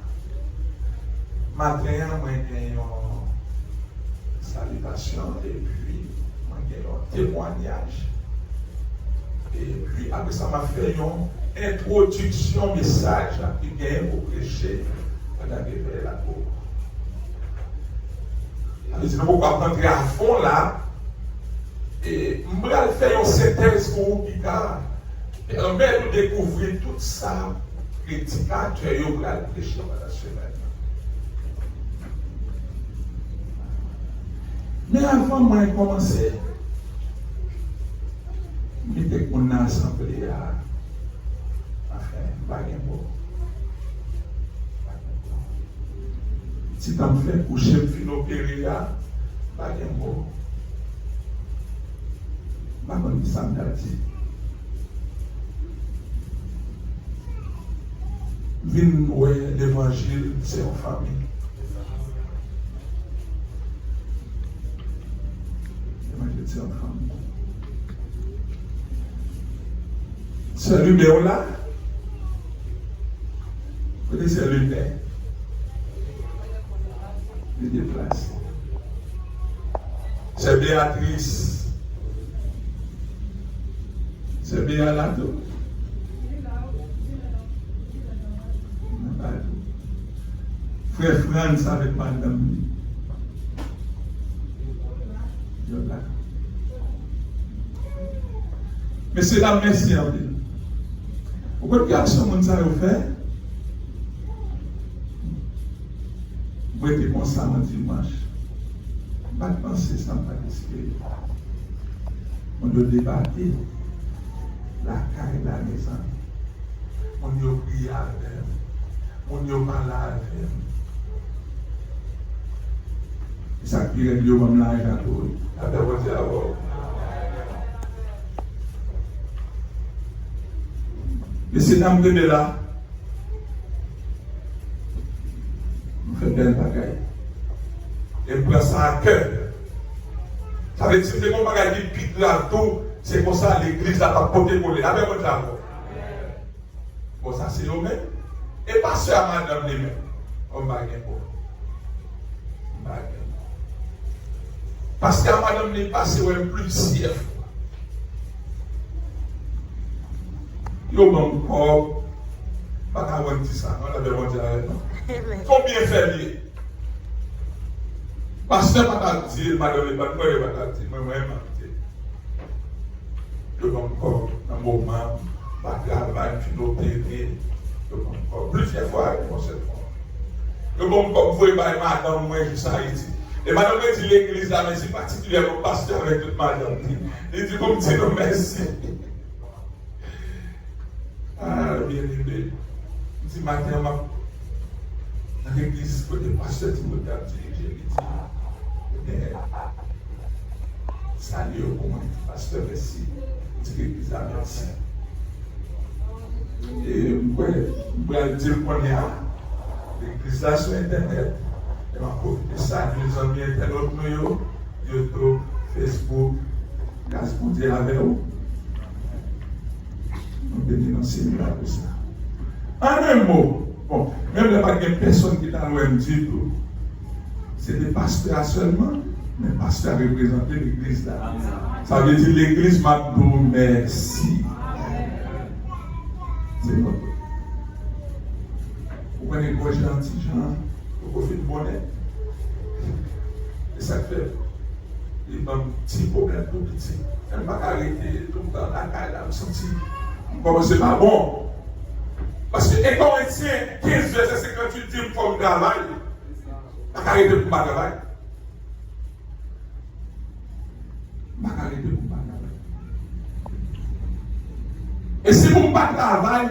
Matin, moi, j'ai une salutation et puis, moi, j'ai un témoignage. Et puis, après ça, m'a fait une introduction, message qui vient pour prêcher pendant le réveil là. Alors, nous ne pouvons pas rentrer à fond là. Et je vais faire une synthèse pour vous qui permet de découvrir tout ça, prédicateur, et vous allez prêcher pendant la semaine. Mais avant moi de commencer, je vais qu'on a assemblé à faire un mot. Si tu me fais coucher le finopérie là, un mot. Comme ça m'a dit. Venez l'évangile, c'est en famille. L'évangile, c'est en famille. Salut Béola. Vous connaissez le nez. Il déplace. C'est Béatrice. C'est bien là tout. Frère France avec madame. Mais c'est la merci en ville. Pourquoi tu as ce monde ça fait? Vous êtes comme ça un dimanche. Pas de penser sans pas d'esprit. On doit débattre. La caille de la maison. On y a prié avec elle. On y a parlé avec elle. Et ça qui est Dieu comme là et à tout. Après vous dire avant. Mais c'est dans le là. On fait belle bagaille. Et prend ça à cœur. Ça veut dire que c'est mon bagage qui pique là tout. C'est pour ça que l'église n'a pas porté pour les. Avec votre amour. Bon, ça c'est eux-mêmes. Et pas seulement madame les mêmes. On va gagner pour. Parce que madame n'est pas c'est impulsif. Yo, mon corps. Pas qu'à voir ça. On avait vendu avec nous. Faut bien faire lier. Parce que pas qu'à dire, madame n'est pas dire. Moi, je vais encore, dans le moment, je vais finopérer, je vais encore, plusieurs fois, je vais encore, vous voyez, madame, moi, je suis Haïti. Et madame, je dis l'église là, mais c'est particulièrement pasteur avec toute madame. Il dit, comme dit, non, merci. Ah, bien aimé. Il dit, matin, dans l'église, il faut des pasteurs qui me dirigent, il dit, salut au moment, pasteur, merci. L'église à merci. Et je vais dire qu'on est à l'église là sur internet. Et je vais profiter de ça, les amis internautes, YouTube, Facebook, grâce pour dire avec vous. Nous dénonçons pour ça. En un mot, bon, même il n'y a pas de personne qui est dans l'OM du tout. c'est des pasteurs seulement, mais pasteurs représentent l'église là. Ça veut dire l'église m'a dit merci. C'est bon. Vous prenez quoi gentil, Jean, vous faites bonnet. Et ça fait, il y a un petit problème tout petit. Elle m'a arrêté tout le temps, la caille, là, je me sens, c'est pas bon. Parce que, et Corinthiens 15, verset 58, dit pour le travail, je vais arrêter pour le travail. Je vais arrêter pour le travail. Et si vous ne pas travail,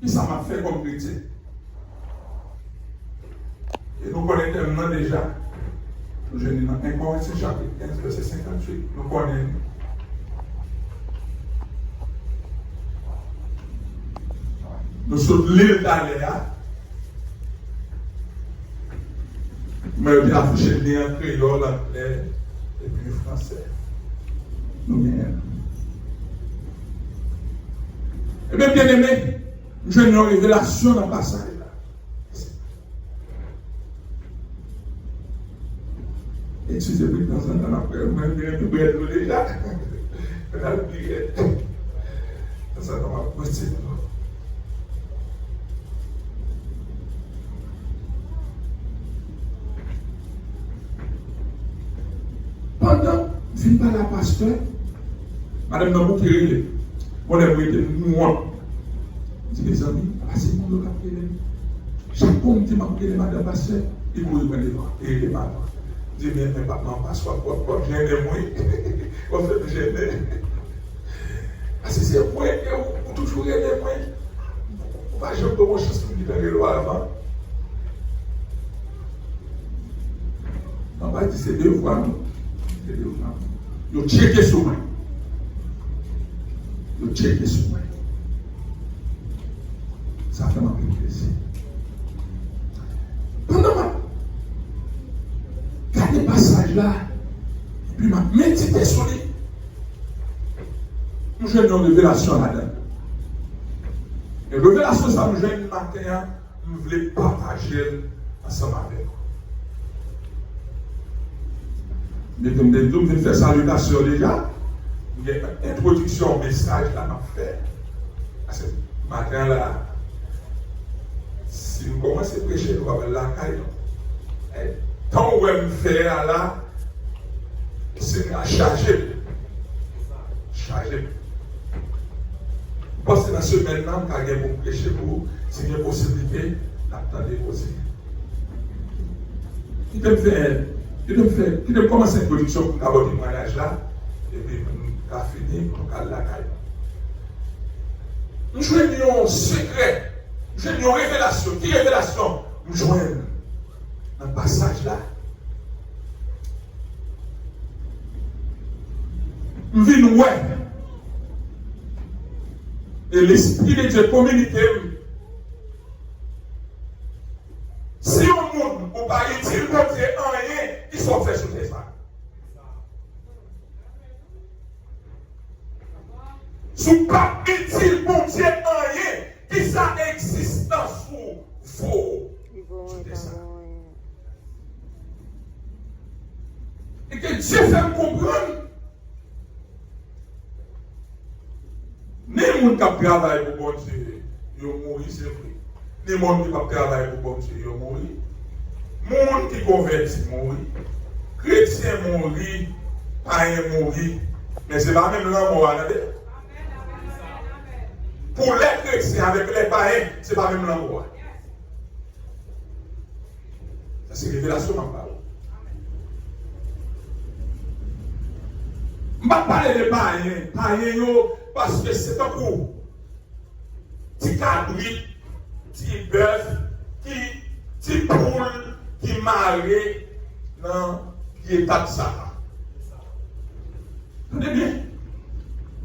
ça m'a fait comme chrétien. Et nous connaissons tellement déjà. Je dis dans 1 Corinthiens chapitre 15, verset 58, nous connaissons. Nous sommes l'île d'Aléa. Mais on a affiché le lien créole, anglais et puis français. Nous gagnons. Eh bien, bien aimé, je n'ai une révélation dans le passage là. Et tu sais, dans un temps après, moi, je vais me déjà. Je vais oublier. Dans un temps après, c'est pendant, je ne pas la pasteur, madame Nabou qui est on est prêté moi. Je dis mes amis, c'est mon local. Chaque fois que je m'appelle madame pasteur, il me reprend devant. Et il est malade. Je dis, mais papa, passe quoi, j'ai un moi. En fait, j'ai un. Parce que c'est moi, ou toujours un moi. On va jamais de mon chance pour dire le loi avant. On va dire, c'est deux fois, non? C'est deux fois. Vous checkez sur moi. Vous checkez sur moi. Ça fait ma plaisir. Pendant ma regardez passage là, et puis ma médité sur lui. Nous j'ai une révélation là-dedans. Et révélation ça, nous j'ai une matin, nous voulons partager ensemble avec vous. Mais comme des deux, nous faire salutation déjà. Il y a une introduction au message là, m'a fait. Parce que matin là, si nous commençons à prêcher, nous allons la caille. Tant où elle me fait là, c'est à charger. Charger. Parce que dans ce moment, quand il y a pour prêcher pour, s'il y a possibilité, d'attendre aussi. Il te commence une introduction pour avoir du mariage là, et puis on a fini, on a la caille. Nous jouons un secret, nous jouons une révélation. Qui révélation? Nous jouons dans le passage là. Nous vivons ouais. Et l'Esprit de Dieu communique. Si au monde, on va utile comme Dieu en rien, ils sont faits sur les femmes. Si pas utile comme Dieu en rien, qui ça existe sous vos. Et que Dieu fait me comprendre. Ni les gens qui travaillent pour bon Dieu, ils mourent, c'est vrai. Ni les gens qui travaillent pour bon Dieu, ils mourent. Les gens qui convertissent mourent. Les chrétiens mourent, les païens mourent. Mais ce n'est pas même là mort. Pour les chrétiens avec les païens, ce n'est pas même là mort. Ça c'est révélation ma parole. Je ne vais pas parler de païens, parce que c'est un coup. Petit cabrit, petit bœuf, petit poule qui marie dans l'état de ça. Vous entendez bien? Je ne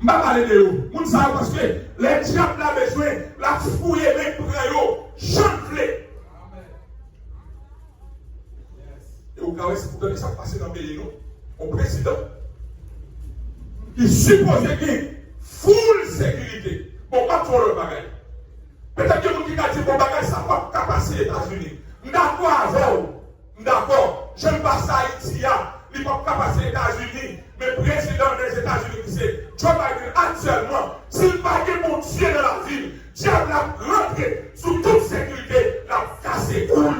vais pas parler de vous. Vous savez parce que les diables ont besoin de la fouiller même pour eux, chanter. Et au cas où c'est pour donner ça passer dans le pays, au président. Qui suppose qu'il full sécurité. Bon, pas trop le bagage. Peut-être que nous qui avons dit bon bagage, ça va pas passer aux États-Unis. Nous d'accord avec vous. D'accord, je ne passe à Haïti, il ne peut pas passer aux États-Unis, mais le président des États-Unis, c'est Joe Biden, actuellement, s'il n'y a pas mon Dieu dans la ville, Dieu l'a rentré sous toute sécurité, l'a cassé cool.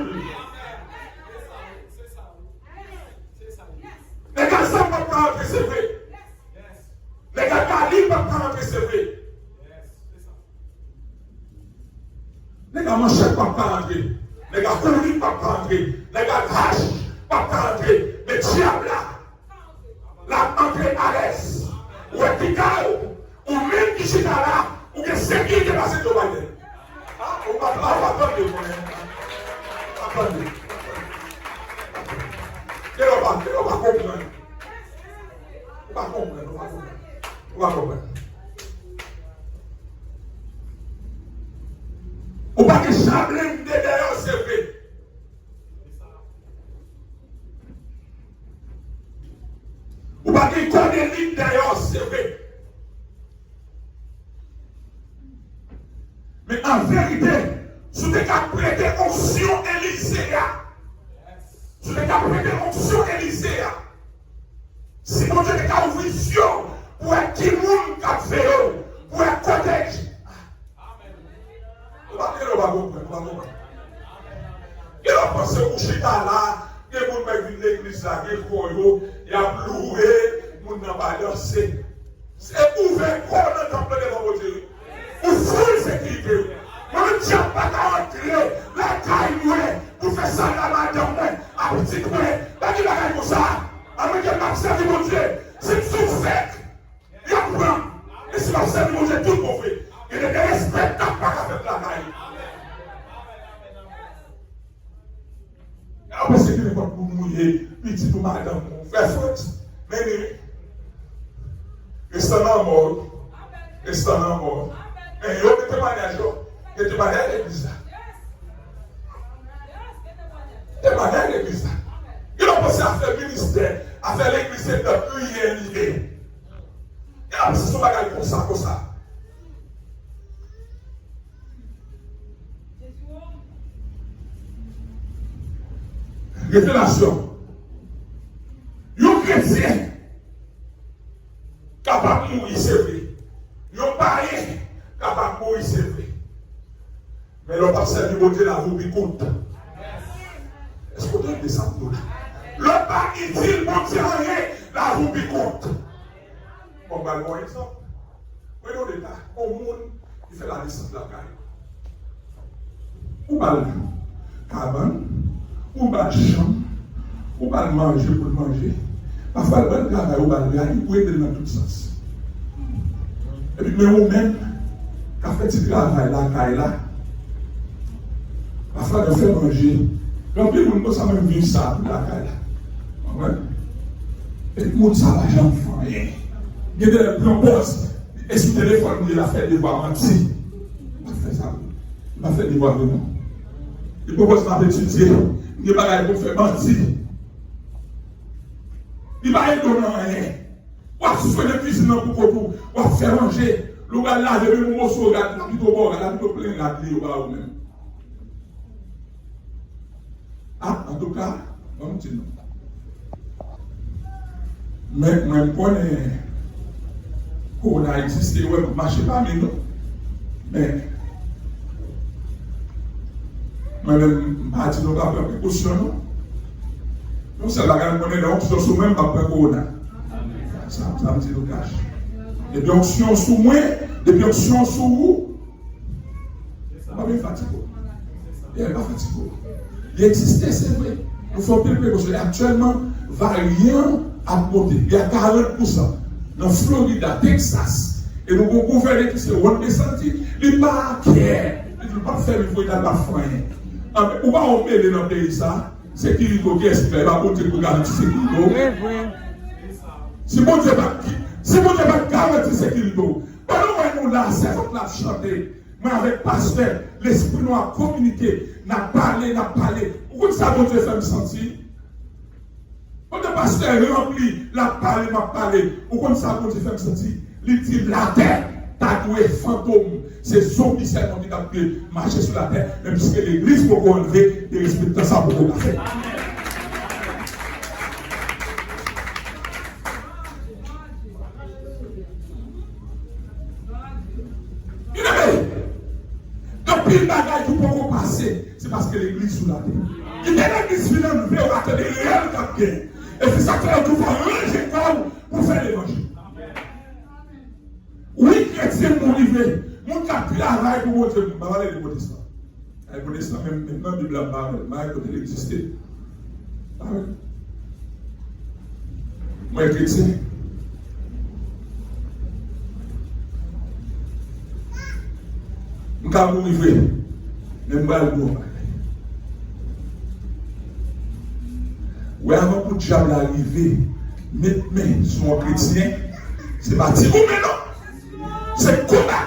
Les gars, ça ne peut pas rentrer, c'est vrai. Les gars, Cali ne peut pas rentrer, c'est vrai. Les gars, Manchette ne peut pas rentrer. Les gars, Kouli ne peut pas rentrer. Les gars, Rache ne peut pas rentrer. Mais diable là, la entrée à l'aise. Ou est Picao, ou même qui est là, ou que c'est qui est passé de Biden. On va attendre. Attendez. On va comprendre. On va comprendre. On va que Chablin derrière, c'est vrai. On va que Cornélie derrière, c'est vrai. Mais en vérité, si tu as prêté onction Élyséa, si tu as prêté onction Élyséa, si mon Dieu t'a ouvert vision pour être qui monde qui a fait, pour être cottage. On va comprendre. Il a pensé au chita là, il y a des gens qui viennent de l'église là, il y a loué, il n'a pas dansé. C'est ouvert quoi dans le temple de mon Dieu. Pour full sécurité. Mon Dieu n'a pas entrer la caille pour faire ça dans la madame, à petit peu. Pas qu'il a comme ça. Avec un maximum de mon Dieu, c'est tout fait. Il apprend. Et si maximum de mon Dieu, tout mauvais. Il ne respecte pas avec la caille. Après, c'est que les gens pour mouiller, petit pour madame, frère faute. Mais, restant en mort. Restant en mort. Mais il y a des témoignages. Il y a des témoignages de l'église. Des témoignages de l'église. Ils ont pensé à faire le ministère, à faire l'église de prier l'idée. Et après, c'est son bagage comme ça. Révélation. Un chrétien capable de mourir, c'est vrai. Un païen capable de mourir, c'est vrai. Mais l'on va servir mon Dieu la roue compte. Est-ce qu'on doit descendre pour là? Le pas il dit mon Dieu rien, la roue compte. On va le voir exemple. Voyons l'état. Au monde, il fait la descente de la caille. Ou va le cabane. Ou va chambre, ou va manger pour manger. Parfois, le bon travail, ou va le gagner pour aider dans tout sens. Et puis, mais vous-même, qui a fait ce travail là, caille là, parfois, de faire manger. Donc, les gens ça même vivre ça pour la caille là. Et puis, les gens ça va jamais faire rien. Il y a des propos, et sur le téléphone, il a fait des voix mentir. Il a fait ça. Il a fait des voix vraiment. Il propose ma étudier. Il n'y a pas de faire mentir. Il n'y a pas de rien. On va faire des cuisines pour on va faire manger. Le gars là, je vais me montrer, il a plutôt bon, il a plutôt plein de clés au même. Ah, en tout cas, on dit non. Mais moi, je connais qu'on a existé, ouais, pour marcher pas, mais non. Mais moi-même, je ne vais pas prendre précaution, non. Donc, c'est la grande monnaie, donc, je suis même pas prendre corona. Ça me dit le cache. Des biensions sous moi, des biensions sous vous. Pas bien fatigué. Il n'est pas fatigué. Il existait, c'est vrai. Nous faisons plus précaution. Actuellement, variant à monter. Il y a 40% dans Florida, Texas. Et nous avons gouverné qui se rend descendu. Il n'est pas clair. Il ne peut pas faire le voyage dans la fin. Ou pas on met dans le pays ça, c'est qui est-ce qu'il va monter pour garantir sécurité. Si mon Dieu va garantir sécurité, pendant que nous là, c'est votre la chanter. Mais avec pasteur, l'esprit nous a communiqué, n'a parlé. Pourquoi ça mon Dieu fait me sentir? Quand le pasteur rempli, l'a parlé. Pourquoi ça mon Dieu fait me sentir? Il dit la terre. Tatoué fantôme, c'est zombie seulement qui a marché sur la terre, même puisque l'église pour enlever et respecter ça pour la faire. que l'église sous la terre. Il y a l'église finalement, on va attendre réel cap bien. Et c'est ça que nous devons ranger comme pour faire l'évangile. Oui, chrétien, mon rivé, mon cap travail pour montrer, je vais aller le côté ça. Le côté ça, même maintenant, la Bible a côté l'exister. Ah oui. Moi, chrétien. Je vais mourir, mais je vais mourir. Oui, avant que le diable arrive, mettre main sur un chrétien, c'est pas petit mais non. C'est combat.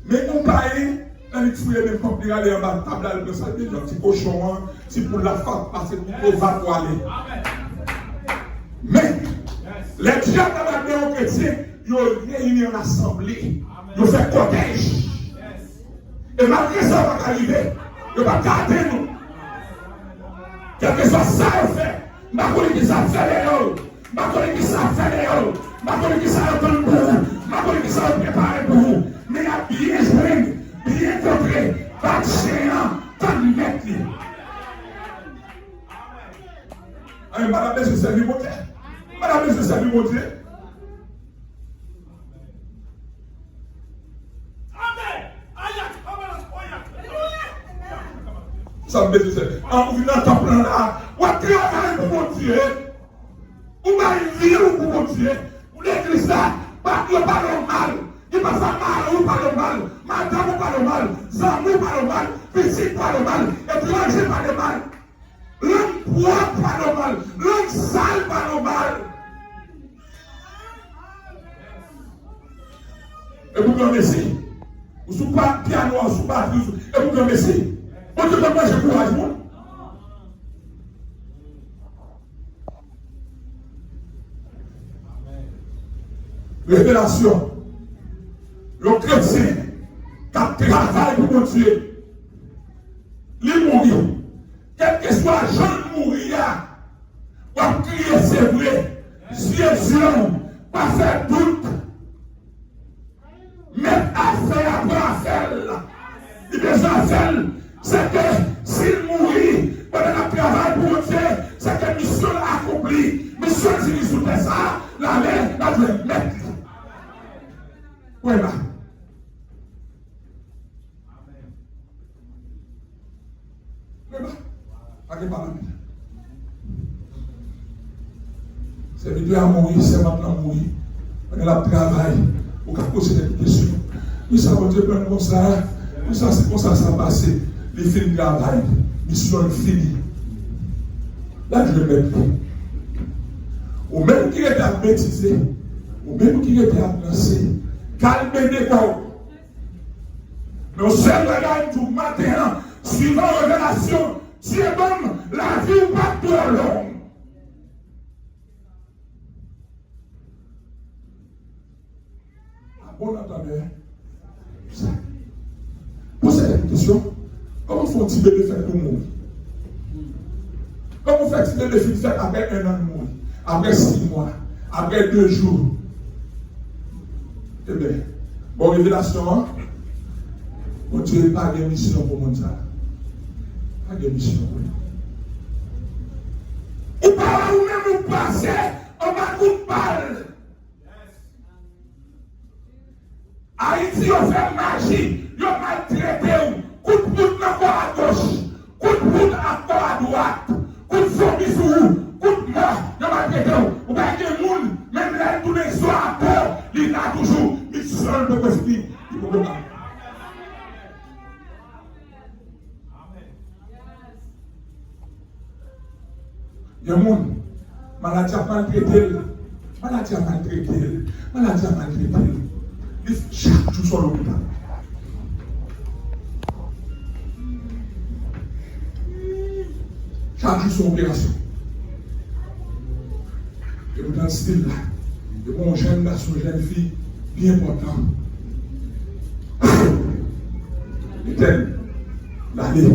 Mais on paye, dans les fouilles, même quand on aller en bas de table, on ça déjà, petit cochon, c'est pour la femme, parce qu'on va pour aller. Mais, les diables dans la chrétien, ils ont réuni en assemblée. Nous faisons cortège. Et malgré ça, on va arriver. On va garder nous. Quel que soit ça, on fait. Je ne sais pas qui ça fait. Je ne sais pas qui ça fait. Je ne sais pas qui ça fait pour vous. Je ne sais pas qui ça prépare pour vous. Mais il y a bien joué, bien compris. Pas de géant, pas de mec. Madame, je sais lui montrer. Madame, je sais lui montrer. Ça me dit, en venant t'en prendre là, ou à travailler pour mon Dieu, ou à vivre pour mon Dieu, ou l'église là, pas normal, il passe mal, ou pas normal, madame ou pas normal, zamou pas normal, petit pas normal, étranger pas normal, l'homme propre pas normal, l'homme sale pas normal. Et vous me remerciez, vous ne pas piano, vous ne pas et vous me remerciez. On ne peut pas j'ai courage, moi. Révélation. Le chrétien qui travaille pour mon Dieu, il mourir. Quel que soit le genre de mourir, ou à crier c'est vrai, Jésus, pas faire doute, mettre affaire après affaire. Il besoin de faire. C'est que s'il mourit pendant le travail pour Dieu, c'est que mission accomplie. Mission s'il sous ça, la main, la doit mettre. Voilà. C'est le Dieu à mourir, c'est maintenant mourir. Pendant le travail, on peut poser des questions. Nous savons Dieu plein comme ça. Nous savons c'est comme ça ça passe. Les films de travail, mission finie. Là, je vais mettre. Ou même qui était à bêtiser, ou même qui était à penser, calmez les corps. Mais on se regarde tout matin, suivant la révélation, Dieu donne la vie ou pas trop longue. Bon entendeur, posez la question. Comment faut-il le faire pour mourir? Comment fait-il le faire après 1 an de mourir? Après 6 mois? Après 2 jours? Eh bien, bon révélation, mon Dieu n'a pas de mission pour mon Dieu. Pas de mission. Ou pas ou même ou passer, on va coup de balle. Haïti, on fait magie, on maltraité. Coup de poudre encore à gauche, coup de poudre encore à droite, coup de zombie sur vous, coup de mort, il va traiter vous. Vous voyez des gens, même là, tous les soirs à peur, il a toujours, il seul de l'esprit, il peut pas. Il y a des gens, maladie a maltraité, maladie a maltraité, maladie a maltraité. Chaque jour sur l'hôpital. Chaque jour son opération. Et vous dans ce style-là, et bon jeune garçon, jeune fille, bien important. Et tel, l'année.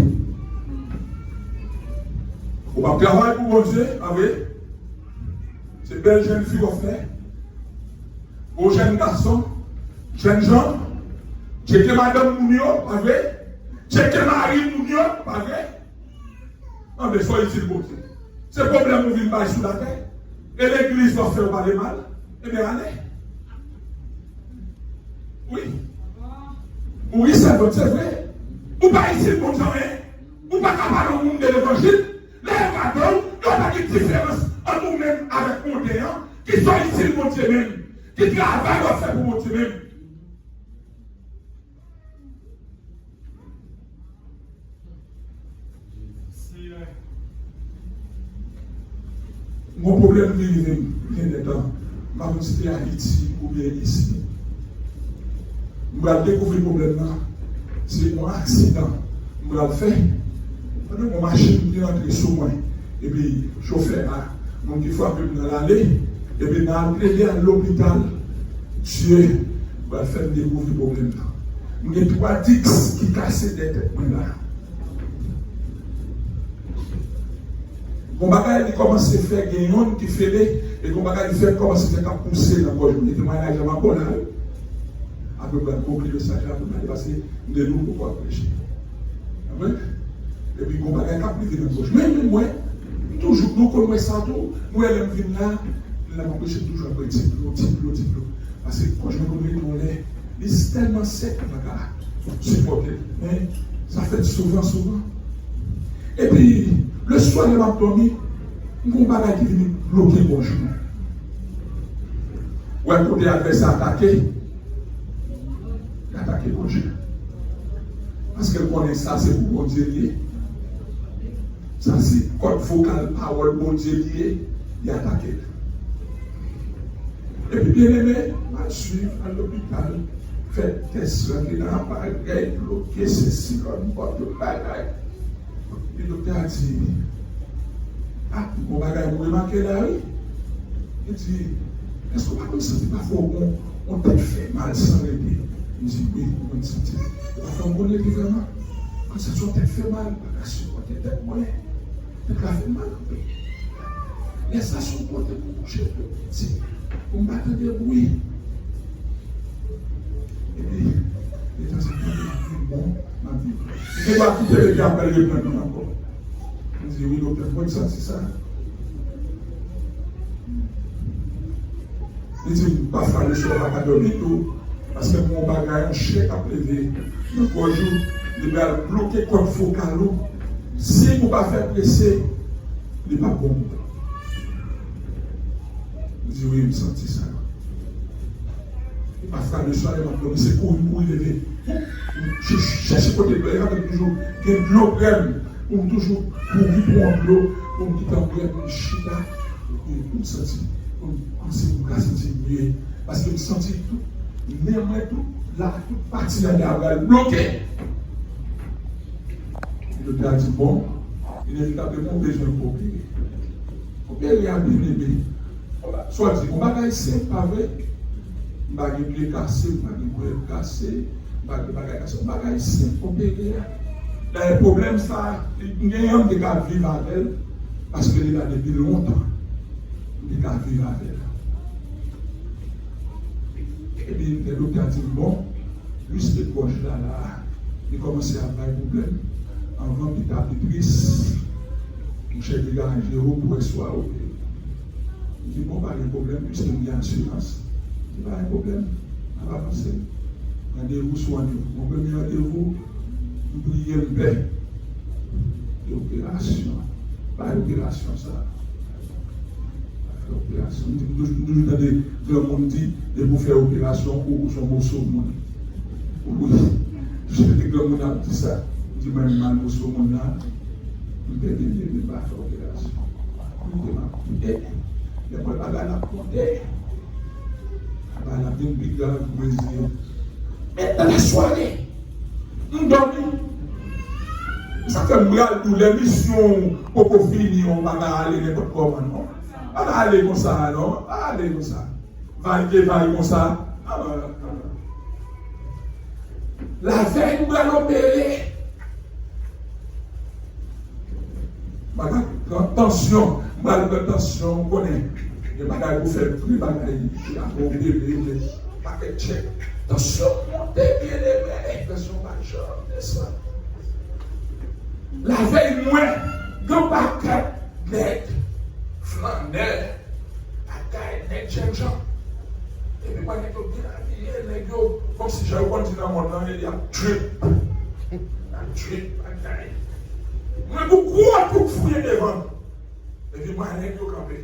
On va travailler pour mon Dieu, ah oui. C'est belle jeune fille qu'on fait. Bon jeune garçon, jeune gens, j'étais madame Mounio, ah oui. C'est que Marie nous dit, pas vrai? Ah, mais soyez utile pour Dieu. Ce problème nous vient pas sur la terre. Et l'église va faire pas de mal. Eh bien, allez. Oui. Oui, c'est vrai. Ou pas ici, bon jamais. Ou pas capable au monde de l'évangile. Les pardons, il n'y a pas de différence entre nous-mêmes avec mon Dieu, qui sont ici, mon Dieu même, qui travaillent à faire pour mon Dieu même. Mon problème vient dedans. Même si c'était à Haïti ou bien ici. Je vais découvrir le problème là. C'est mon accident. Je vais le faire. Pendant que mon machine est entrée sous moi. Et puis, le chauffeur a mon petit frère dans l'allée. Et puis, dans l'entrée à l'hôpital, Dieu va faire découvrir le problème là. Il y a 3 dix qui cassent des têtes là. Mon bagage il commence à faire gagnon qui fait les et mon bagage il fait commence à pousser dans gorge et témoignage à ma bonne là après on va conclure ça là parce que de nous pourquoi prêcher amen et puis mon bagage a pris dans gorge même moi toujours nous connaissons ça tout moi elle vient là la m'empêche toujours après petit parce que quand je me connais mon lait il est tellement sec bagage supporter mais ça fait souvent et puis le soir de ma famille, mon bagage qui vient bloquer mon genou. Ou un côté adversaire attaqué, il attaque mon genou. Parce qu'elle connaît ça, c'est pour mon Dieu lié. Ça, c'est code vocal, parole, mon Dieu lié, il attaque. Et puis, bien aimé, je suis à l'hôpital, fait test, rentrer dans l'appareil, bloquer ceci, comme porte de bagaille. Le docteur a dit, ah, mon bagage, vous remarquez là, oui? Il dit, est-ce qu'on va pas sentir parfois on t'a fait mal sans l'aider? Il dit, oui, on me sentit. Parfois, on connaît vraiment. Quand ça soit tête fait mal, on va supporter tête moyen. Tête la fait mal, oui. Laisse ça sur le côté pour bouger le petit. On va battre des bruits. Et puis, les gens se disent, bon, ma vie. Je ne vais pas quitter les gars après le maintenant encore. Je dis oui, docteur, moi, ça, c'est ça. Il dit, pas faire le soir, pas dormir tout, parce que mon bagage, un chèque à prélever. Donc, un jour, il va bloquer comme focal. Si vous ne pas faire presser, il n'est pas bon. Il dit oui, il me sentit ça. Il va faire le soir, il va dormir, c'est pour lever. Je cherche côté de l'eau, il y a toujours de l'eau crème, pour toujours courir pour l'eau, pour me quitter en crème, pour me chita, pour me sentir, pour me sentir mieux. Parce que je me sentis tout, néanmoins tout, là, toute partie de la garde bloquée. Le docteur a dit bon, inévitablement, besoin d'opérer. Opérer à bien aimé. Soit dit, on va gagner, c'est pas vrai. On va gagner pied cassé, on va gagner pied cassé. Bagage simple, le problème, ça, il y a un homme qui a vivre avec elle parce qu'il a depuis longtemps. Il a vivre avec elle. Et puis, le docteur a dit bon, lui, cette poche-là, il commençait à avoir un problème. Avant qu'il a été triste, il cherche des gars en géo pour soit opéré. Il dit bon, pas de problème, puisqu'il y a assurance. Il n'y a pas de problème, on va passer. Rendez-vous soignez. Mon premier rendez-vous, vous priez le paix. L'opération. Pas l'opération, ça. L'opération. Nous avons le monde dit de vous faire opération ou son morceau de monde. Oui. Je sais que le monde a dit ça. Je dis, même mal morceau de monde là. Nous devons pas faire opération. Nous devons prier. Il n'y a pas de la compter. La Bible dans le Brésil. Mais dans la soirée, nous dormons. Ça fait mal pour l'émission pour finir, on va aller n'importe comment, non? On va aller comme ça, non? On va aller comme ça. Vailler comme ça. La veille, nous allons opérer. Attention, attention, on connaît. Les bagages pour faire plus bagages, il y a un bébé, paquet de chèques. Attention, montez bien les mains, attention, major, descend. moi, je paquet net, flaneur, paquet net, j'aime Jean. Et puis, moi, je suis bien habillé, comme si j'avais continué dans mon temps, il y a tué. Tué, paquet. Moi, beaucoup pour fouiller devant. Et puis, moi, je suis campé.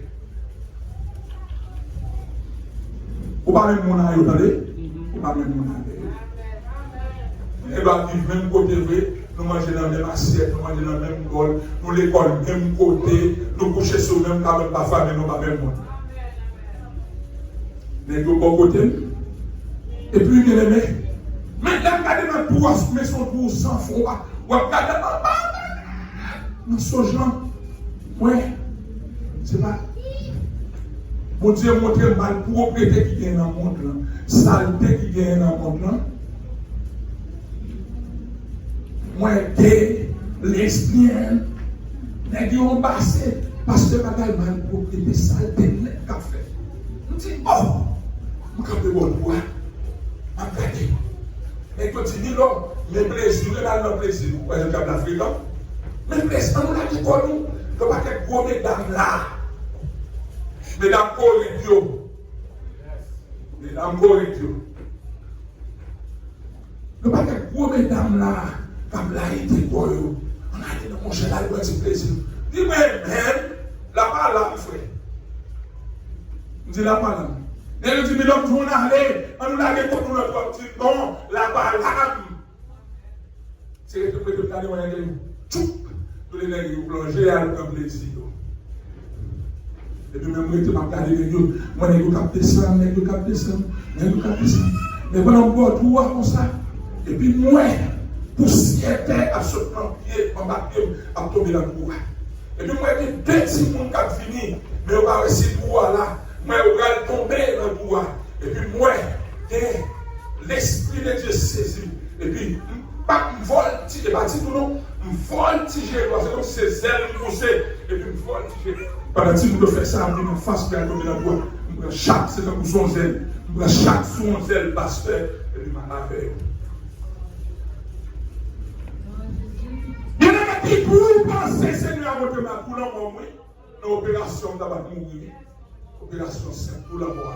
Ou pas même mon âge, vous entendez? Ou pas même mon âge. Et bien, vivre même côté vrai, nous mangeons dans la même assiette, nous mangeons dans le même bol, nous l'école même côté, nous coucher sur le même table, pas famille, nous pas même monde. Mais de bon côté. Et puis, bien aimé, maintenant, regardez notre pouvoir, mais son tour sans froid. Ou regardez, nous sommes gens. Ouais, c'est pas. Mon Dieu, montre mal propriété qui est dans le monde, saleté qui est dans le monde. Moi, gay, lesbienne, les gens ont passé parce que bagaille mal propriété, saleté, net qu'a fait. Je dis, oh, je vais de bonne voix, je vais regarder. Et quand tu dis non, mes plaisirs, je vais dans le plaisir, par exemple, l'Afrique, mes plaisirs, on a dit quoi nous, que pas que gros mesdames là. Mesdames Corinthians. Mesdames Corinthians. Le paquet de gros mesdames là, comme là, il était quoi, on a dit, mon cher, là, il va se plaisir. Dis-moi, même, la parole là, mon frère. Je dis la parole là. Et je dis, mais donc, on a allé, on a allé pour nous, non, la parole là. C'est que tu peux te garder, on a dit, tchoup, tous les nègres, vous plongez à comme plaisir. Et puis même moi, je vais regarder les yeux. Moi, je vais capter ça, je vais capter ça, je vais capter ça. Mais quand on voit tout comme ça, et puis moi, poussière à ce plan pied, en bas pied, à tomber dans le pouvoir. Et puis moi, je dis, dès que c'est mon cap fini, mais on va rester le pouvoir là, moi, on va tomber dans le pouvoir. Et puis moi, l'esprit de Dieu saisi. Et puis, pas me voltiger, et pas tout non, me voltiger, c'est comme si c'est zèle poussé, et puis me voltiger. Pendant que vous faites ça, vous me faites bien comme la voix. Chaque, c'est comme son zèle. Chaque son zèle, pasteur, et puis ma lave. Bien aimé, pour vous penser, Seigneur, à votre main, pour l'amour, oui, dans l'opération d'abord mourir. Opération simple pour l'amour.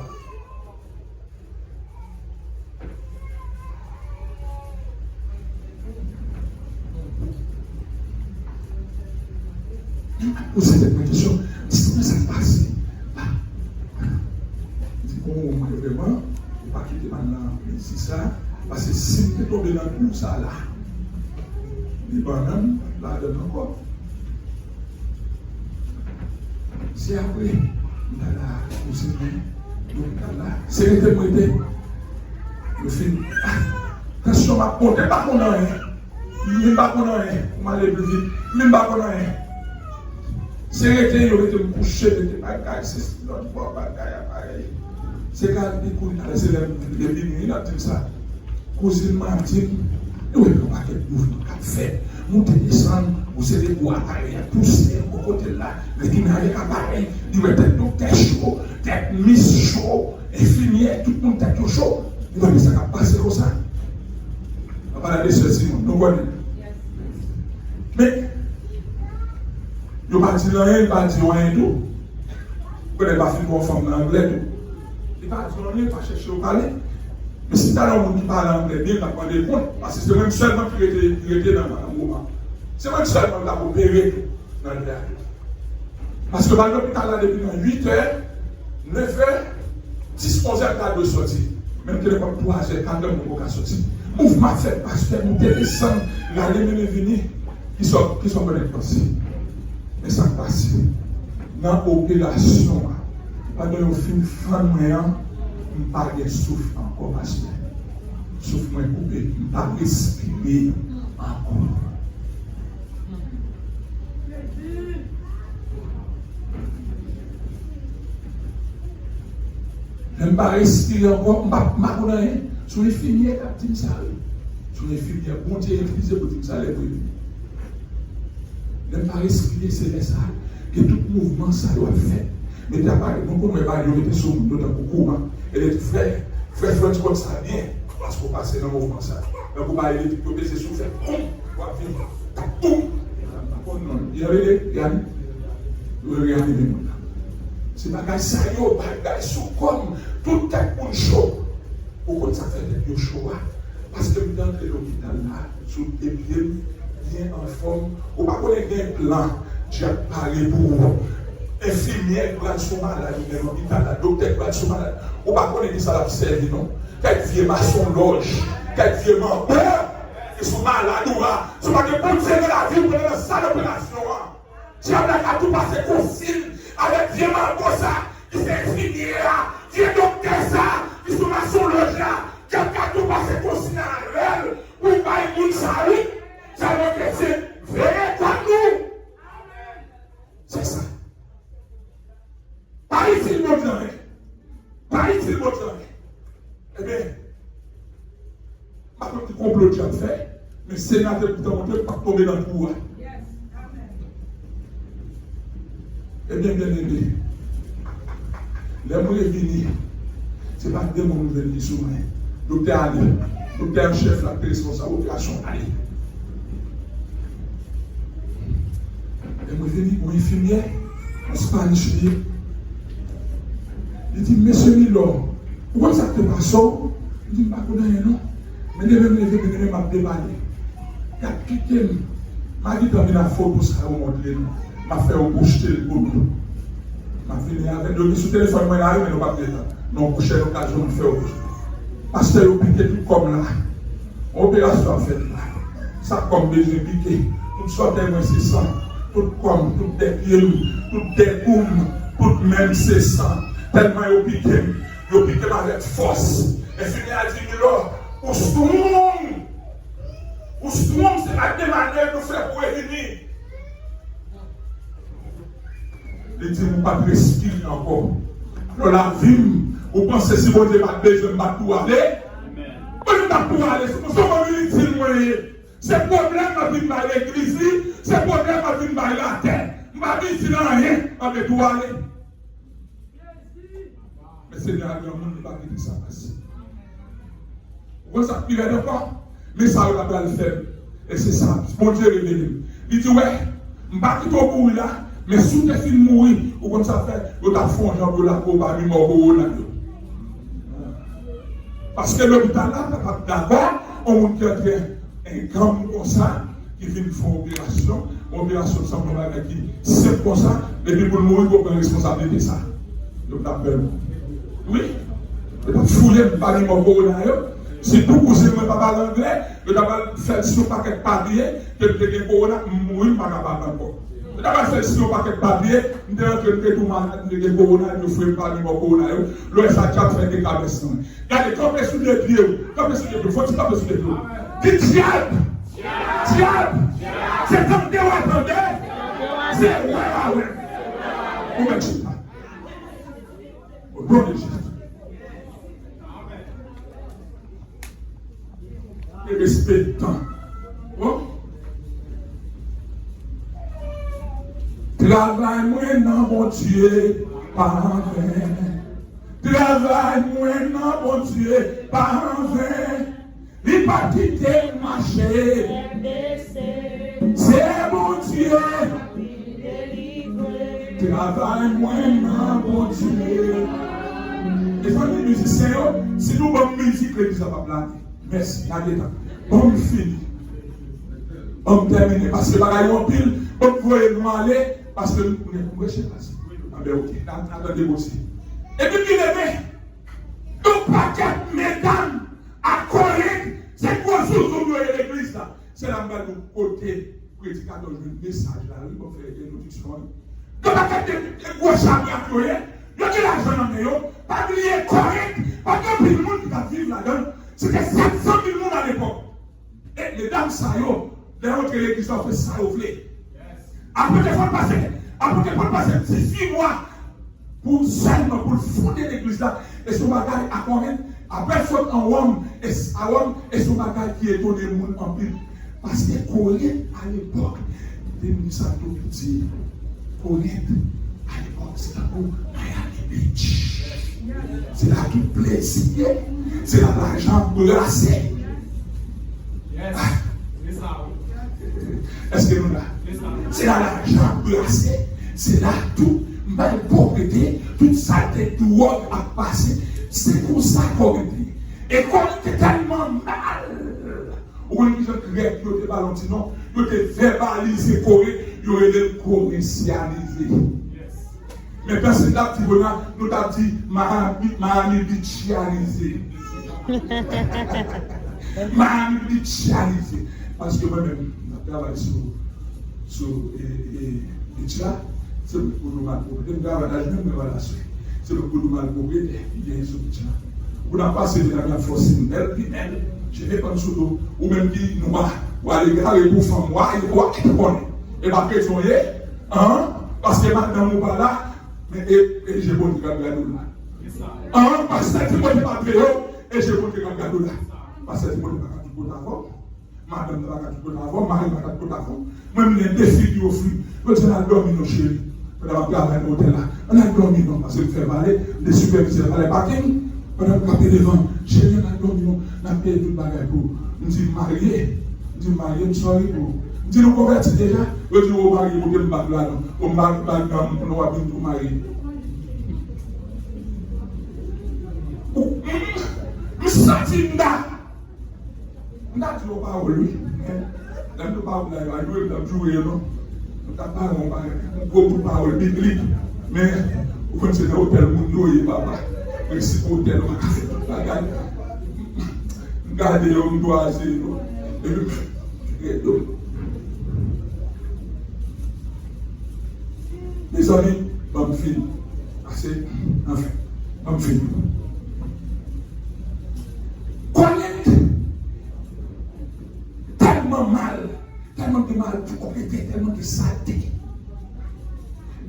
Posez cette question. Comment ça passe? Je dis, comment vraiment, il ne faut pas quitter maintenant, mais c'est ça, parce que si tu es tombé dans tout ça là, les bananes, là, dedans encore. C'est après, on a là, on s'est dit, on a là, c'est interprété. Le film, quand je suis pas content, pas qu'on a rien, même pas qu'on a rien, on va aller plus vite, même pas qu'on a rien. C'est que il aurait été couché de tes bagages, c'est notre bagage pareil. C'est quand il coule dans les élèves, il a dit ça. Cousine Martine, nous avons pas de mouvement qu'a fait. Nous descendons, vous avez des bois pareils, pousser au côté là, les dîners pareil, il va être tout tête chaud, tête mise chaud, infirmière, tout le monde tête chaud. Il va dire ça va passer comme ça. On va parler de ceci, nous connaissons. Mais, il ne va pas dire rien, il ne va pas dire rien tout. Il ne va pas faire une forme en anglais tout. Il ne va pas dire rien, il va chercher au parler. Mais si tu as un monde qui parle anglais, il va prendre des comptes, parce que c'est même seulement qui était dans le moment. C'est même seulement qui a opéré dans le théâtre. Parce que dans l'hôpital, là, depuis 8h, 9h, 10, 11h, tu as sortir. Même que les 3h, 4h, on peut sortir. Mouvement fait, parce que nous descendons, les menus venus, qui sont connectés aussi. Mais ça passe. Dans l'opération, pendant que je finis fan moyen, je ne parle pas de souffle encore parce que souffle moins coupé, je ne parle pas respirer encore. Je ne parle pas respirer encore, je ne parle pas rien. Sur les filles, qui ont ça. Sur les filles, bon Dieu, utilisé pour dire ça. Ne pas respirer, c'est ça. Que tout mouvement, ça doit faire. Mais tu n'as pas, nous ne pouvons pas arrêter sur le dos d'un coucou. Et les frères, tu comptes ça bien. Parce qu'on passe dans le mouvement, ça. Donc, on va aller, tu peux baisser sur le fait. On va vivre. Boum. regardez les gens. C'est bagage ça, bagage sous comme tout tête pour chaud. Pourquoi ça fait des chaud? Parce que dans l'hôpital là, sous les pieds, bien en forme, on va connaître un plan. J'ai parlé pour infirmière, plan sont malades, dans l'hôpital là, docteur, plan sont malades. On va connaître ça la servi, non? Quelques vieux maçons loge, quelques vieux membres, ils sont malades, ou là. C'est pas que pour tirer la vie, pour la salle d'opération. J'ai à tout passer consigne avec vieux membres comme ça, qui sont infirmiers là, vieux docteur ça, qui sont maçons loge là. Quelqu'un tout passe consigne à elle, ou pas une salle, ça veut dire que c'est vrai comme nous. C'est ça. Pas ici le bon jamais. Pas ici le bon jamais. Eh bien, pas comme tu complot tu as fait, mais c'est sénateur pour te montrer pas tomber dans le pouvoir. Eh bien, bien aimé, les mots est venus, ce n'est pas des mots qui viennent sur moi. Docteur Ali, docteur chef, la responsable de l'opération Ali. Et moi, je dis, mon infirmier, en Spanish, il dit, monsieur Milor, pourquoi ça te passe? Il dit, je ne connais pas, non. Mais je vais me lever, je vais me déballer. Il a quitté, m'a dit, dans la photo, ça va montrer, m'a fait boucher le boulot. M'a fini avec le sous téléphone, moi, il arrive, mais nous ne pas non, prochaine occasion, on fait autre chose. Parce que vous piquez tout comme là. Opération faite là. Ça comme besoin piqué. Tout sorte de moi c'est ça. Tout comme, tout des pieds, tout des boumes, tout même c'est ça. Tellement vous piquez avec force. Et fini à dire là, pour tout le monde. Pour tout le monde, c'est la manière de faire pour venir. Il dit, vous ne pas respirer encore. Alors la vie, vous pensez si vous n'avez pas besoin de tout aller? Vous ne pas tout aller. C'est pour ça que vous dites, c'est le problème de venir par l'église, c'est le problème de venir par la terre. Je ne vais pas dire rien, je vais tout aller. Mais c'est le monde qui va dire ça passer. Vous voyez ça, il est d'accord? Mais ça, on va le faire. Et c'est ça, mon Dieu révélé. Il dit, ouais, je ne vais pas quitter au bout là. Mais si tu es mourir, ou comme ça fait, tu as fondé pour la peau, parmi mort. Parce que l'hôpital là, d'abord, on montre un grand comme ça, qui vient faire une opération sans problème qui c'est comme ça, et puis pour mourir, il faut prendre responsabilité de ça. Donc, tu as peur. Oui, tu as fouillé parmi mort. Si vous ne pouvez pas parler anglais, tu as fait sur un paquet de papier, que tu as corona, mourir, pas capable encore. D'abord, c'est si on n'a pas de papier, nous devons faire tout malade, nous devons corona, nous devons faire du corona. L'OS a déjà fait des cabesses. Regardez, quand on sous les pieds, quand on sous les pieds, il faut que tu tapes sous les pieds. Dis diable! Diable! C'est comme Dieu attendait! C'est ouais! On met ça. Au nom de Jésus. Et respectant. Oh? Travaille-moi dans mon Dieu, par en vain. Travaille-moi dans mon Dieu, par en vain. Il va quitter le marché. C'est mon Dieu. Travaille-moi dans mon Dieu. Les familles musiciens, si nous avons musique, l'église va pas blaguer. Merci, allez là. On finit. On termine. Parce que bagaille en pile, on peut nous aller. Parce que nous ne pouvons pas. Ok, attendez aussi. Et puis, il est tout paquet mesdames à Corée, c'est quoi ce que nous avons l'église là? C'est la main de côté, prédicateur, le message là, il faut faire des notitions. Tout paquet de gros chameaux à Corée, il y a de l'argent dans le monde, pas oublier Corée, pas qu'il y a plus de monde qui va vivre là-dedans. C'était 700 000 monde à l'époque. Et les dames, ça y est, d'ailleurs, l'église a fait ça, vous voulez. Après qu'il faut passer 6 mois pour seulement pour fonder l'église là, et son bagage à Corinthe, après faut en Rome, et son bagage qui est donné le monde en pile. Parce que Corinthe à l'époque, des ça tout petit. Corinthe à l'époque, c'est là pour Miami Beach. C'est là tout plaisir, c'est là l'argent glacé. Est-ce que nous là? C'est là l'argent placé. C'est là tout mal pauvreté, toute saleté, tout work a passé. C'est pour ça qu'on dit. Et qu'on était tellement mal. Ou une gens grec, ils étaient balancés, non, ils étaient verbalisés, ils étaient commercialisés. Mais personne n'a dit, nous avons dit, Mahami bichialisé. Mahami bichialisé. Parce que moi-même, je travaille sur Bichia, c'est le coup de mal propriété. Je travaille dans une relation. C'est le coup de mal propriété, il y a sur Bichia. Vous n'avez pas cédé la force, elle, je vais prendre sous l'eau, ou même qui nous va, ou aller garder pour femme, ou aller voir qui connaît. Et ma question est, parce que maintenant, nous pas là, mais j'ai bon de garder là. Parce que c'est moi qui m'a payé, et j'ai bon de garder là. Parce que c'est moi qui m'a payé pour avant. Madame ne va pas tout avant, Marie ne va pas tout avant. Même les défis qui offrent, je dis, on a dormi nos chéris. On a gardé un hôtel là. On a dormi, non, parce que fait valer, les superviseurs valaient parking. On a capé devant, chérie, on a dormi, on a payé tout le bagage pour. On dit marié, je suis sorry pour. On dit nous convertis déjà, on dit au mari, on dit le bac là, on mari, on va bien tout marier. Je suis sorti là. On a dit au parole, lui. Dans le parole, il y a eu un jour, non. On a parlé, on parole biblique. Mais, vous connaissez l'hôtel, vous ne papa. Mais si l'hôtel, on a fait toute la gagne. Gardez, on doit essayer. Mes amis, ma fille, assez, enfin, ma fille. Connaître tellement mal, tellement de mal pour compléter, tellement de saleté.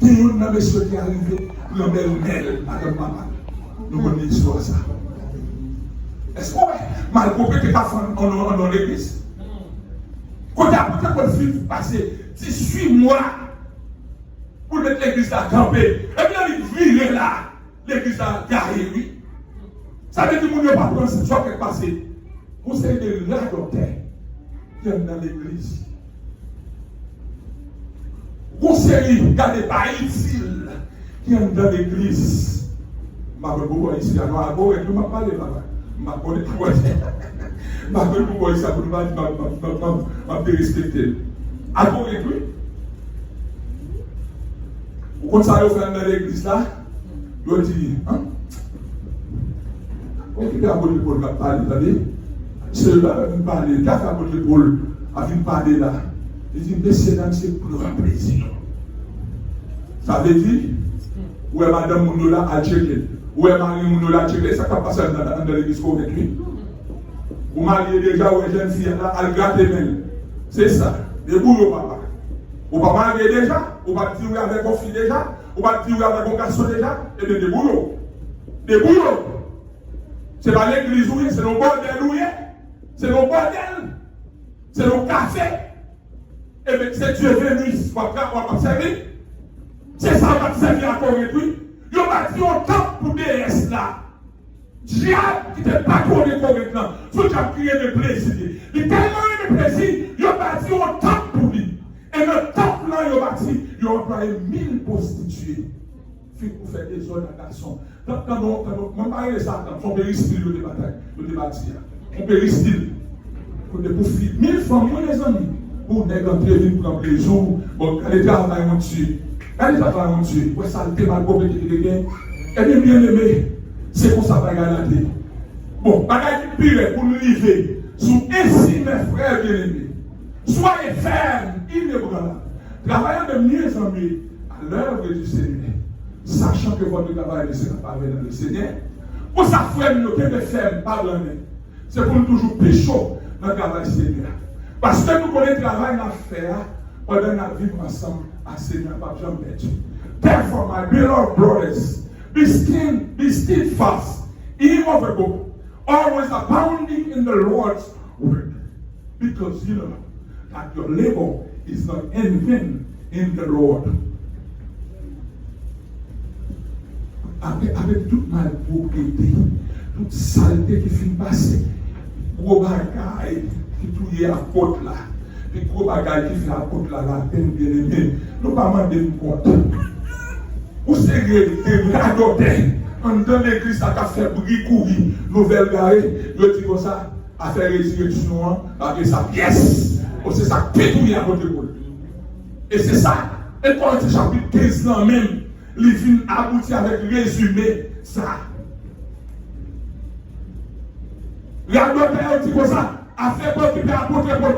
Des gens qui qui arrivé, l'embelle, madame maman. Nous connaissons l'histoire ça. Est-ce que mal complété dans l'église? Quand tu as peut-être passer 18 mois pour mettre l'église à camper, et bien il vire là, l'église à garé, oui. Ça veut dire que nous n'avons pas pensé ce qui est passé. Vous savez de la docteur qui est dans l'église. Vous savez, regardez pas utile qui est dans l'église. Je vais vous voir ici, je vais vous parler là-bas. Je vais vous voir ici. Je vais vous voir ici, je vais respecter. Avant et puis, vous continuez à faire dans l'église là, vous dites, hein? On qui a apporté pour parler, c'est là qui parle, qui a apporté pour parler là. Il dit, messieurs, dames, c'est pour un plaisir. Ça veut dire, où est madame Mounola à checker, où est Marie Mounola à checker, ça ne passe pas dans l'église avec lui. Vous mariez déjà, où est jeune fille là, à le gratter même. C'est ça, des boulots, papa. Vous ne pas marier déjà, vous ne pas tirer avec vos filles déjà, vous ne pas tirer avec vos garçons déjà, et bien des boulots. Des boulots. C'est pas l'église où c'est le bordel où c'est le bordel, c'est le café. Et bien c'est Dieu venu, on va servir. C'est ça qu'on va servir encore et puis. Il va dire autant pour DS là. Diable qui n'est pas trop de maintenant. Faut que tu crié de plaisir. Il est tellement de plaisir, il va dire autant pour lui. Et le temple là, il va dire, il va employer 1000 prostituées. Pour faire des zones à garçons. Quand on parle de ça, on péristyle de bâtir. On péristyle. Pour des filles, 1000 femmes, pour les amis. Pour les entrer, pour prendre les jours. Bon, quand les travailleurs ont tué. Quand les travailleurs ont tué, pour ça, le mal compliqué de quelqu'un. Et bien aimé, c'est pour ça que la tête. Bon, bagaille pire pour nous livrer. Sous ainsi, mes frères bien-aimés. Soyez fermes, inébranlables. Travaillant de mieux en mieux à l'œuvre du Seigneur. Sachant que votre travail ne sera pas dans le Seigneur. Pour ça, frère, nous devons faire par c'est pour nous toujours pécher dans le travail du Seigneur. Parce que nous connaissons le travail à faire pendant nous vivre ensemble à Seigneur par Jean-Baptiste. Therefore, my beloved brothers, be steadfast, immovable, always abounding in the Lord's work. Because you know that your labor is not in vain in the Lord. Avec toute malpropreté, toute saleté qui finit passer, gros bagaille qui touille à côte là, Puis gros bagaille qui fait apôtre là, la peine bien aimé. Nous pas demander une compte. Ou c'est regarder. Dans l'église, ça a fait bruit courir, nouvelle garée, je dis comme ça, à faire résurrection, avec sa pièce. C'est ça qui pétouille à votre épaule. Et c'est ça, et quand c'est chapitre 15 ans même, il vient aboutir avec résumé ça. Regardez, on dit comme ça, à faire préoccuper à votre épaule,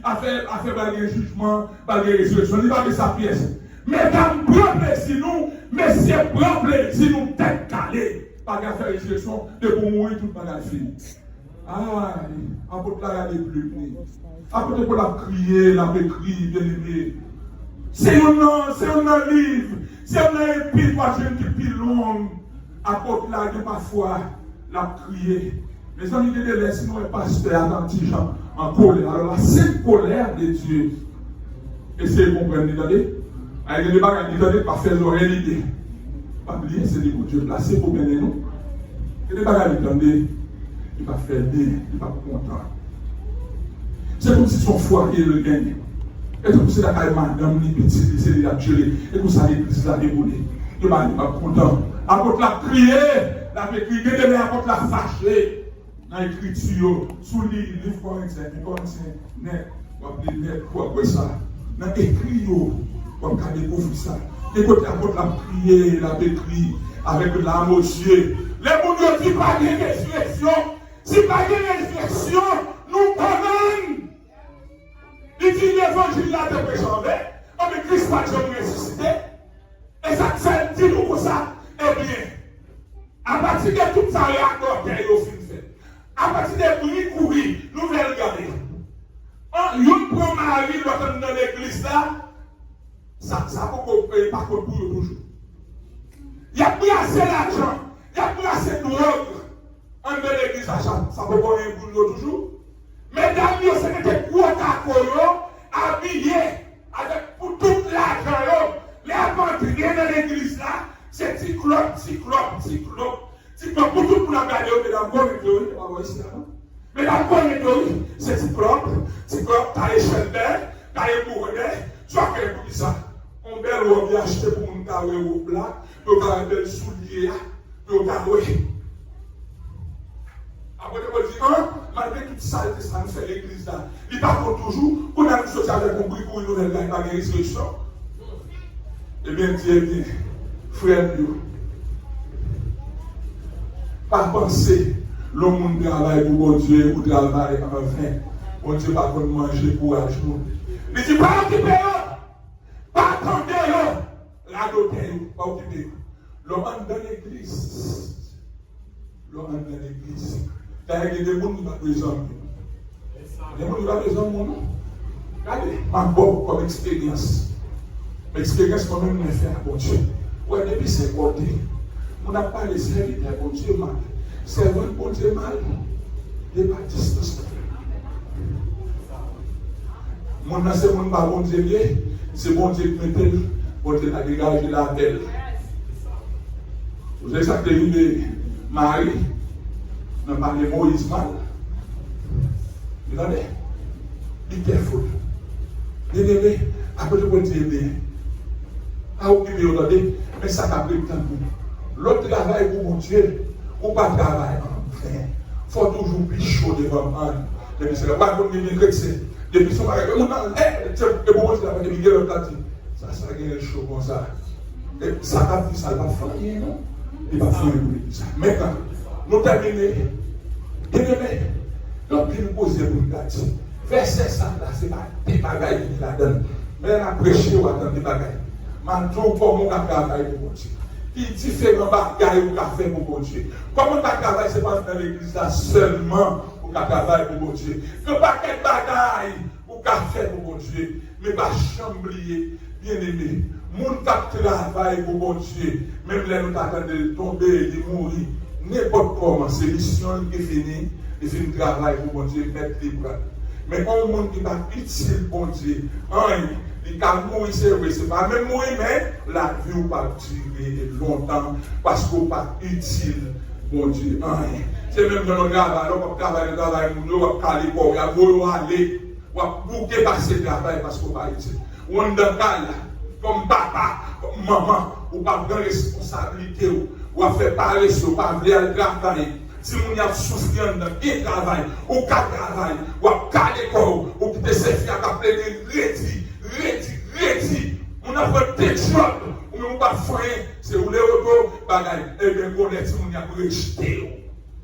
à faire baguer jugement, baguer résurrection, il va avec sa pièce. Mesdames, prends plaisir nous, messieurs, prends plaisir nous, tête calée. Pas qu'à faire résurrection, de pour mourir toute ma fille. Ah, apôtre là, il y a des plus. Apôtre pour la crier, la écrit, bien aimé. C'est un livre, c'est un épître, moi je dis plus long. Apôtre là, il y a parfois la crier. Mes amis, il y a des laissés, sinon, un pasteur attentif en colère. Alors, la seule colère de Dieu. Essayez de comprendre, attendez. Avec des bagages, il ne pas faire l'oreille l'idée. Pas oublier, c'est des coups de Dieu placés pour bien nous. Et des bagages, il ne pas faire l'idée, il ne pas content. C'est comme si son foyer le gagne. Et comme si la madame, les petits, c'est la gelée. Et comme ça, l'église l'a déboulé. Il ne pas content. Apôtre l'a crié, l'a fait crier, mais apôtre l'a fâché. Dans l'écriture, sous les livres corinthiens, net, on va appeler net, quoi, ça. Dans l'écriture, comme quand découvre ça. Écoutez, apôtre l'a prié, l'a écrit avec l'âme aux yeux. Les gens qui disent pas de résurrection. Si pas de résurrection, nous condamnons. Il dit l'évangile là de préserver. Mais Christ n'a jamais ressuscité. Et ça fait dire nous comme ça. Eh bien, à partir de tout ça, il y a encore qu'il y a au film fait. À partir de bruit courir, nous allons regarder. On prend Marie dans l'église là. Ça peut pas pour toujours. Il y a plus assez d'argent, il y a plus assez de drogue en de l'église à ça peut pas rien pour nous toujours. Mesdames, c'était quoi habillés avec pour tout l'argent. Les aventuriers dans l'église là, c'est cyclope pour tout pour la garder, mesdames, c'est cyclope, t'as les chandelles, t'as les bourrelets, soit qu'elle pour ça. On belle robe acheté pour une carré au plat, pour un bel soulier, pour carré. Après, on dit, malgré toute ça, ça nous fait l'église là. Il parle toujours, qu'on a une société avec un bruit pour une nouvelle gagne, pas de résurrection. Eh bien, Dieu, frère, pas penser, le monde travaille pour bon Dieu, ou travaille en vain. Bon Dieu, pas qu'on manger courage. Il dit, pas occuper. Pas attendez, la doter, pas occuper. L'homme dans l'église. L'homme dans l'église. D'ailleurs, il y a des gens qui n'ont pas besoin. Les gens qui n'ont pas besoin de mon. Regardez, ma bonne comme expérience. L'expérience, quand même, me fait à bon Dieu. Ouais, depuis c'est côté. On n'a pas les serviteurs, bon Dieu mal. Servant, bon Dieu mal. Les baptistes. Mon ancien, mon bon Dieu bien. C'est bon Dieu qui met bon Dieu a dégagé la belle. Vous savez ça que Marie, n'a pas de Moïse mal. Vous entendez? Be careful. Bien-aimé, après le bon Dieu bien. À occuper, vous entendez? Mais ça t'a pris le temps pour l'autre travail pour mon Dieu, ou pas travail en vain. Il faut toujours plus chaud devant moi. Depuis c'est le roi comme il chrétien. Depuis son mari, on a et pour moi, c'est la famille qui est là. Ça a chaud comme ça. Et ça t'a dit, ça va faire. Il va faire ça. Maintenant, nous terminons. Bien-aimé, donc il nous pose pour nous dire. Verset ça, là, c'est pas des bagailles qui la donne. Mais elle a prêché ou attend des bagailles. Maintenant, comment on a travaillé pour mon Dieu? Qui différent bagailles ou qu'a fait pour mon Dieu? Comment on a travaillé, c'est pas dans l'église là seulement pour qu'a travaillé pour mon Dieu. Que pas quelle bagaille ou qu'a fait pour mon Dieu. Mais pas chamblier, bien aimé. Mon qui travaille pour mon Dieu. Même là, nous t'attendons de tomber, de mourir. N'importe comment, c'est mission qui est finie. Et c'est un travail pour mon Dieu, mettre les bras. Mais un monde qui va utile pour Dieu, il va mourir, c'est pas même mourir, mais la vie ne va pas durer longtemps parce qu'on n'est pas utile pour Dieu. C'est même dans le travail, on va travailler, on va caler, on va aller. ou à bouquer passer le travail parce qu'on va ici. Ou on dans comme papa, comme maman, ou pas de responsabilité, ou à faire parler sur, pas de travail. Si vous avez souffert dans le travail, ou qu'à travail, ou à qu'à l'école, ou qui te sert à appeler rédi. On a fait des choses, ou on pas faire, c'est où les autos, bagaille, et bien qu'on est, si on a rejeté,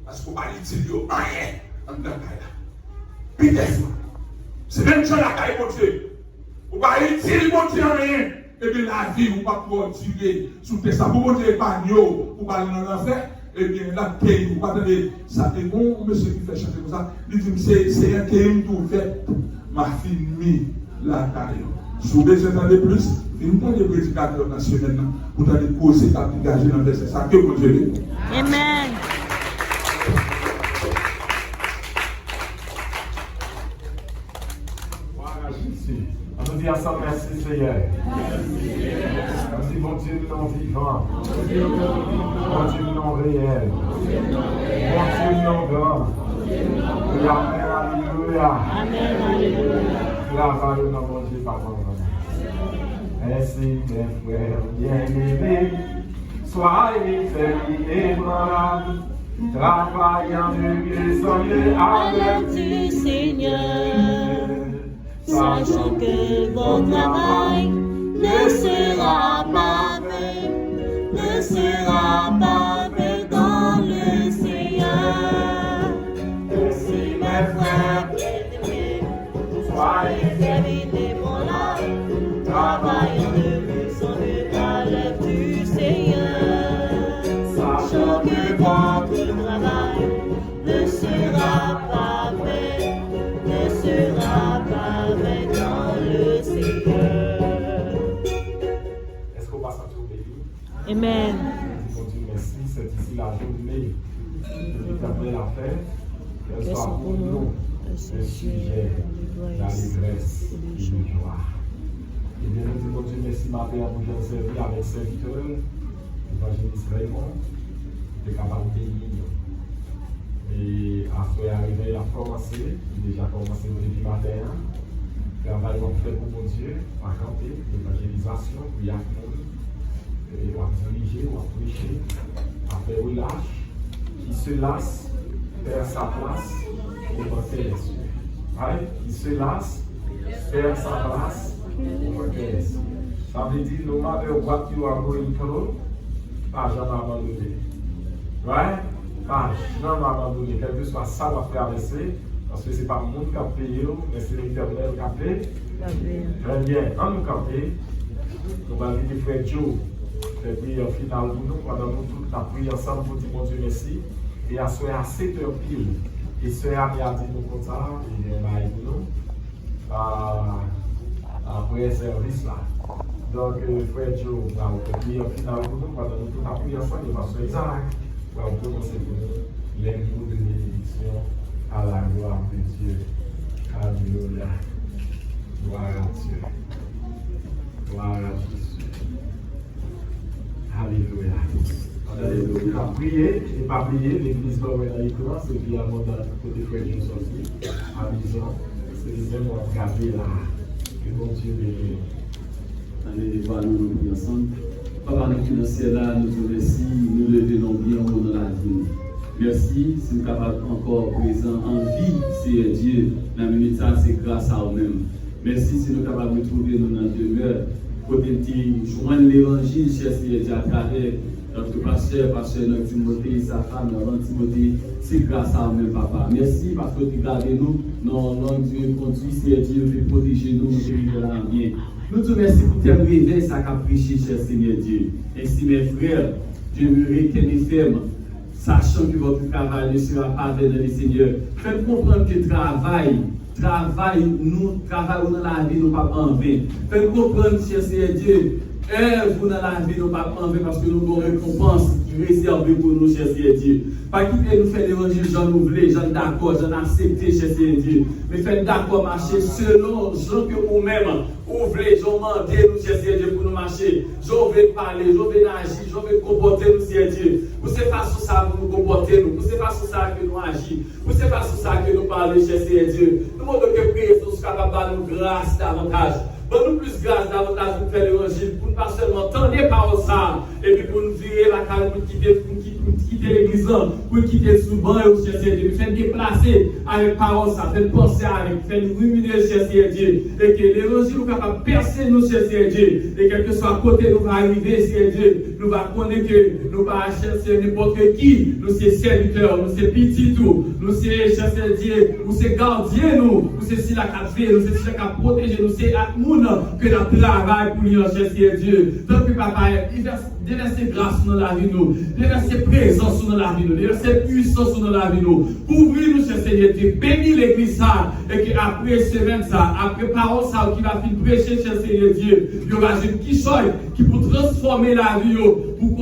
parce qu'on va utiliser rien dans le travail. Puis des fois, c'est même chose la caille pour Dieu. On va utiliser mon Dieu rien. Et bien la vie, on va pouvoir tirer sous tes sabots, pour Dieu pas pour pas aller dans l'enfer. Et bien la paix, on va donner ça. C'est bon, monsieur qui fait chanter comme ça. Il dit c'est un thème tout fait. Ma fille mis la caille. Si vous besoin de plus, il nous a des prédicateurs nationaux pour aller causer ta engagé dans le verset. Ça que vous Dieu. Amen. On dit ensemble merci Seigneur. Merci bon Dieu non vivant. Bon Dieu non réel. Bon Dieu non grand. Alléluia. Travaille dans mon Dieu pardon. Merci mes frères bien-aimés. Soyez fériés malades. Travaillant de mieux en mieux avec du Seigneur. Sachant que votre travail ne sera pas vain, ne sera pas vain dans le Seigneur. Aussi mes frères bien-aimés, soyez fidèles mon âme, travaillant de plus en mieux à l'œuvre du Seigneur. Sachant que votre travail ne sera pas vain, ne sera pas vain dans le Seigneur. Est-ce qu'on passe à tout béni? Amen. Mon Dieu, merci. C'est ici la journée de l'éternel la fête. Qu'elle soit pour nous le sujet de la l'ivresse et de joie. Et bien, nous disons, mon Dieu, merci, ma Père, pour nous servir avec serviteur, l'évangéliste Raymond, de capable de bénir. Et après arriver, il a commencé, il a déjà commencé depuis matin. Travail qu'on fait pour mon Dieu, à camper, l'évangélisation, pour y accueillir, et on va diriger, on va prêcher, après relâche, qui se lasse, faire sa place, pour monter les cieux. Ouais? Qui se lasse, faire sa place, pour monter les cieux. Ça veut dire, no matter what you are going through, pas jamais abandonner. Ouais? Pas jamais abandonner, quel que soit ça, on va traverser, parce que ce n'est pas le monde qui a payé, mais c'est l'Éternel qui a payé. Très bien, quand nous camper, nous allons dire frère Joe, fait prière finale pour nous, pendant nous tous la prière ensemble pour dire mon Dieu merci, et à soir à 7h pile, et soeur Ami a dit nous comme ça, et on va aider nous, après service là. Donc, frère Joe, nous allons faire prière finale pour nous, pendant nous tous la prière ensemble, et pasteur Isaac, nous allons prononcer pour nous les mots de bénédiction à la gloire de Dieu. Alléluia. Gloire à Dieu. Gloire à Jésus. Alléluia. On a prié et pas prié, l'église va ouvrir l'écran, c'est puis avant de côté frère Dieu sorti, à maison, c'est les mêmes on va regarder là. Que bon Dieu bénisse. Allez, voilà, nous prions ensemble. Papa, nous financiers là, nous te remercions, nous le donnons bien dans la vie. Merci, si nous sommes capables encore présents en vie, c'est Dieu. La minute ça, c'est grâce à nous-mêmes. Merci si nous sommes capables de trouver nous dans la demeure. Pour joindre l'évangile, cher Seigneur Dieu, à travers notre pasteur notre Timothée, sa femme, notre Timothée, c'est grâce à nous-mêmes, Papa. Merci parce que tu gardes nous, non, Dieu conduit, Seigneur Dieu, fait protéger nous, nous vivons là bien. Nous te remercions pour tes réveils, ça qu'a prêché, cher Seigneur Dieu. Ainsi, mes frères, Dieu me rétient ferme. Sachant que votre travail ne sera pas vain dans le Seigneur. Faites comprendre que travail dans la vie, nous pas en vain. Faites comprendre, cher Seigneur Dieu, œuvre dans la vie, nous pas enlever parce que nous avons une récompense qui est réservée pour nous, cher Dieu. Pas quitter nous faire l'évangile, j'en voulais, j'en d'accord, j'en accepté, cher Dieu. Mais faire d'accord marcher selon Jean que vous-même, vous voulez, j'en demandé nous, cher Dieu, pour nous marcher. J'en veux parler, j'en veux agir, j'en veux comporter nous, cher Dieu. Pour ces façons ça pour nous comporter nous, pour ces façons ça que nous agir, pour ces façons ça que nous parler, cher Dieu. Nous demandons que prier, nous sommes capables de nous grâce davantage. Donne-nous plus grâce davantage pour faire l'évangile, pour ne pas seulement tendre les paroles ça, et puis pour nous virer la carrière, pour quitter l'église, pour quitter sous le banc et au cher Dieu, pour faire déplacer avec parole ça, faire penser avec, faire nous ruminer cher Dieu, et que l'évangile nous capable de percer nous cher Dieu, et quel que soit côté nous va arriver cher Dieu, nous va connaître que nous va chercher n'importe qui, nous c'est serviteurs, nous c'est petits tout, nous c'est cher Dieu, nous c'est gardiens nous c'est si la café, nous c'est si la protéger, nous c'est à nous que notre travail pour lui cher Dieu. Donc, papa, déverser grâce dans la vie, nous, déverser présence dans la vie, nous, déverser puissance dans la vie, nous. Ouvrir-nous, cher Seigneur Dieu, bénis l'église ça, et qu'après semaine ça, après parole ça, qui va finir prêcher, cher Seigneur Dieu, il y aura une quicholle qui pour transformer la vie, pour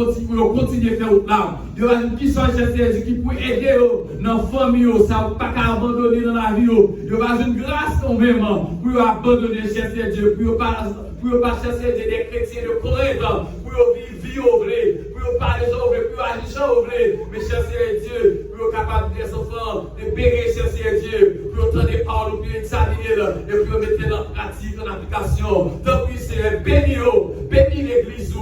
continuer à faire autre là. Il y aura une quicholle, cher Seigneur Dieu, qui pour aider dans la famille, ça, pas qu'à abandonner dans la vie, il y aura une grâce quand même, pour abandonner, cher Seigneur Dieu. Pour ne pas chercher des chrétiens de Corinthe, pour vivre au vrai, pour parler au vrai, pour agir au vrai, mais chercher Dieu, pour être capable des enfants, de bérir, chercher Dieu, pour entendre des paroles, pour examiner et pour mettre en pratique, en application. Donc, oui, c'est béni l'église,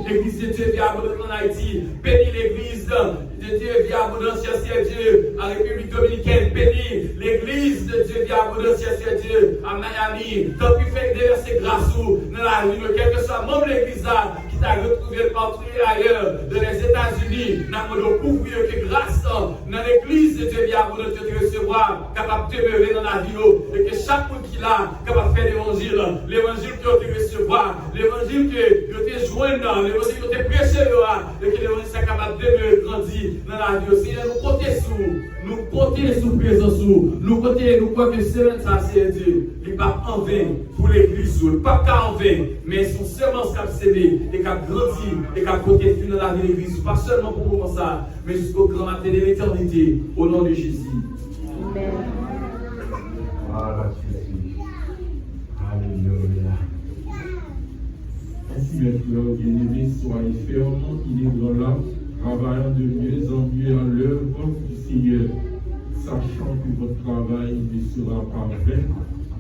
l'église de Dieu via abondance en Haïti, béni l'église de Dieu via abondance, chercher Dieu, en République Dominicaine, béni l'église de Dieu via abondance, chercher Dieu, à Miami. Donc, il fait déverser grâce dans la vie, quel que soit membre de l'église qui t'a retrouvé partout ailleurs, dans les États-Unis, nous avons couvrir que grâce dans l'église de Dieu via abondance, de te recevoir, capable de demeurer dans la vie, et que chaque monde qui l'a, capable de faire l'évangile que tu recevoir, l'évangile que tu es joint, l'évangile que tu es prêché, et que l'évangile soit capable de demeurer, grandir dans la vie. Seigneur, nous comptons sous présence, nous croyons que c'est ça, c'est Dieu. Il n'est pas en vain pour l'église, pas qu'en vain, mais son semence qu'a sémé et qu'a grandi et qu'a compté dans la vie de l'église, pas seulement pour le moment ça, mais jusqu'au grand matin de l'éternité, au nom de Jésus. Amen. Voilà, Jésus. Alléluia. Ainsi, mes frères bien-aimés, soyez fermes, inébranlables, travaillant de mieux en mieux en l'œuvre du Seigneur, sachant que votre travail ne sera pas vain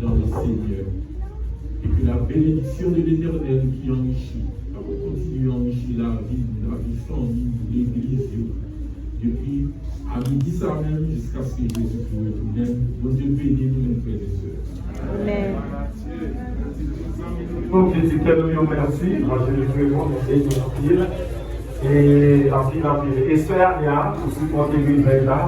dans le Seigneur. Et que la bénédiction de l'Éternel qui enrichit, va continuer à enrichir la vie famille, l'Église, depuis à midi ça même jusqu'à ce que Jésus retourne. Bon Dieu bénisse nous, mes frères et sœurs. Amen. Donc, je dis que nous merci. Moi, je vais vraiment et en pile. Et espère, il y a aussi pour que là.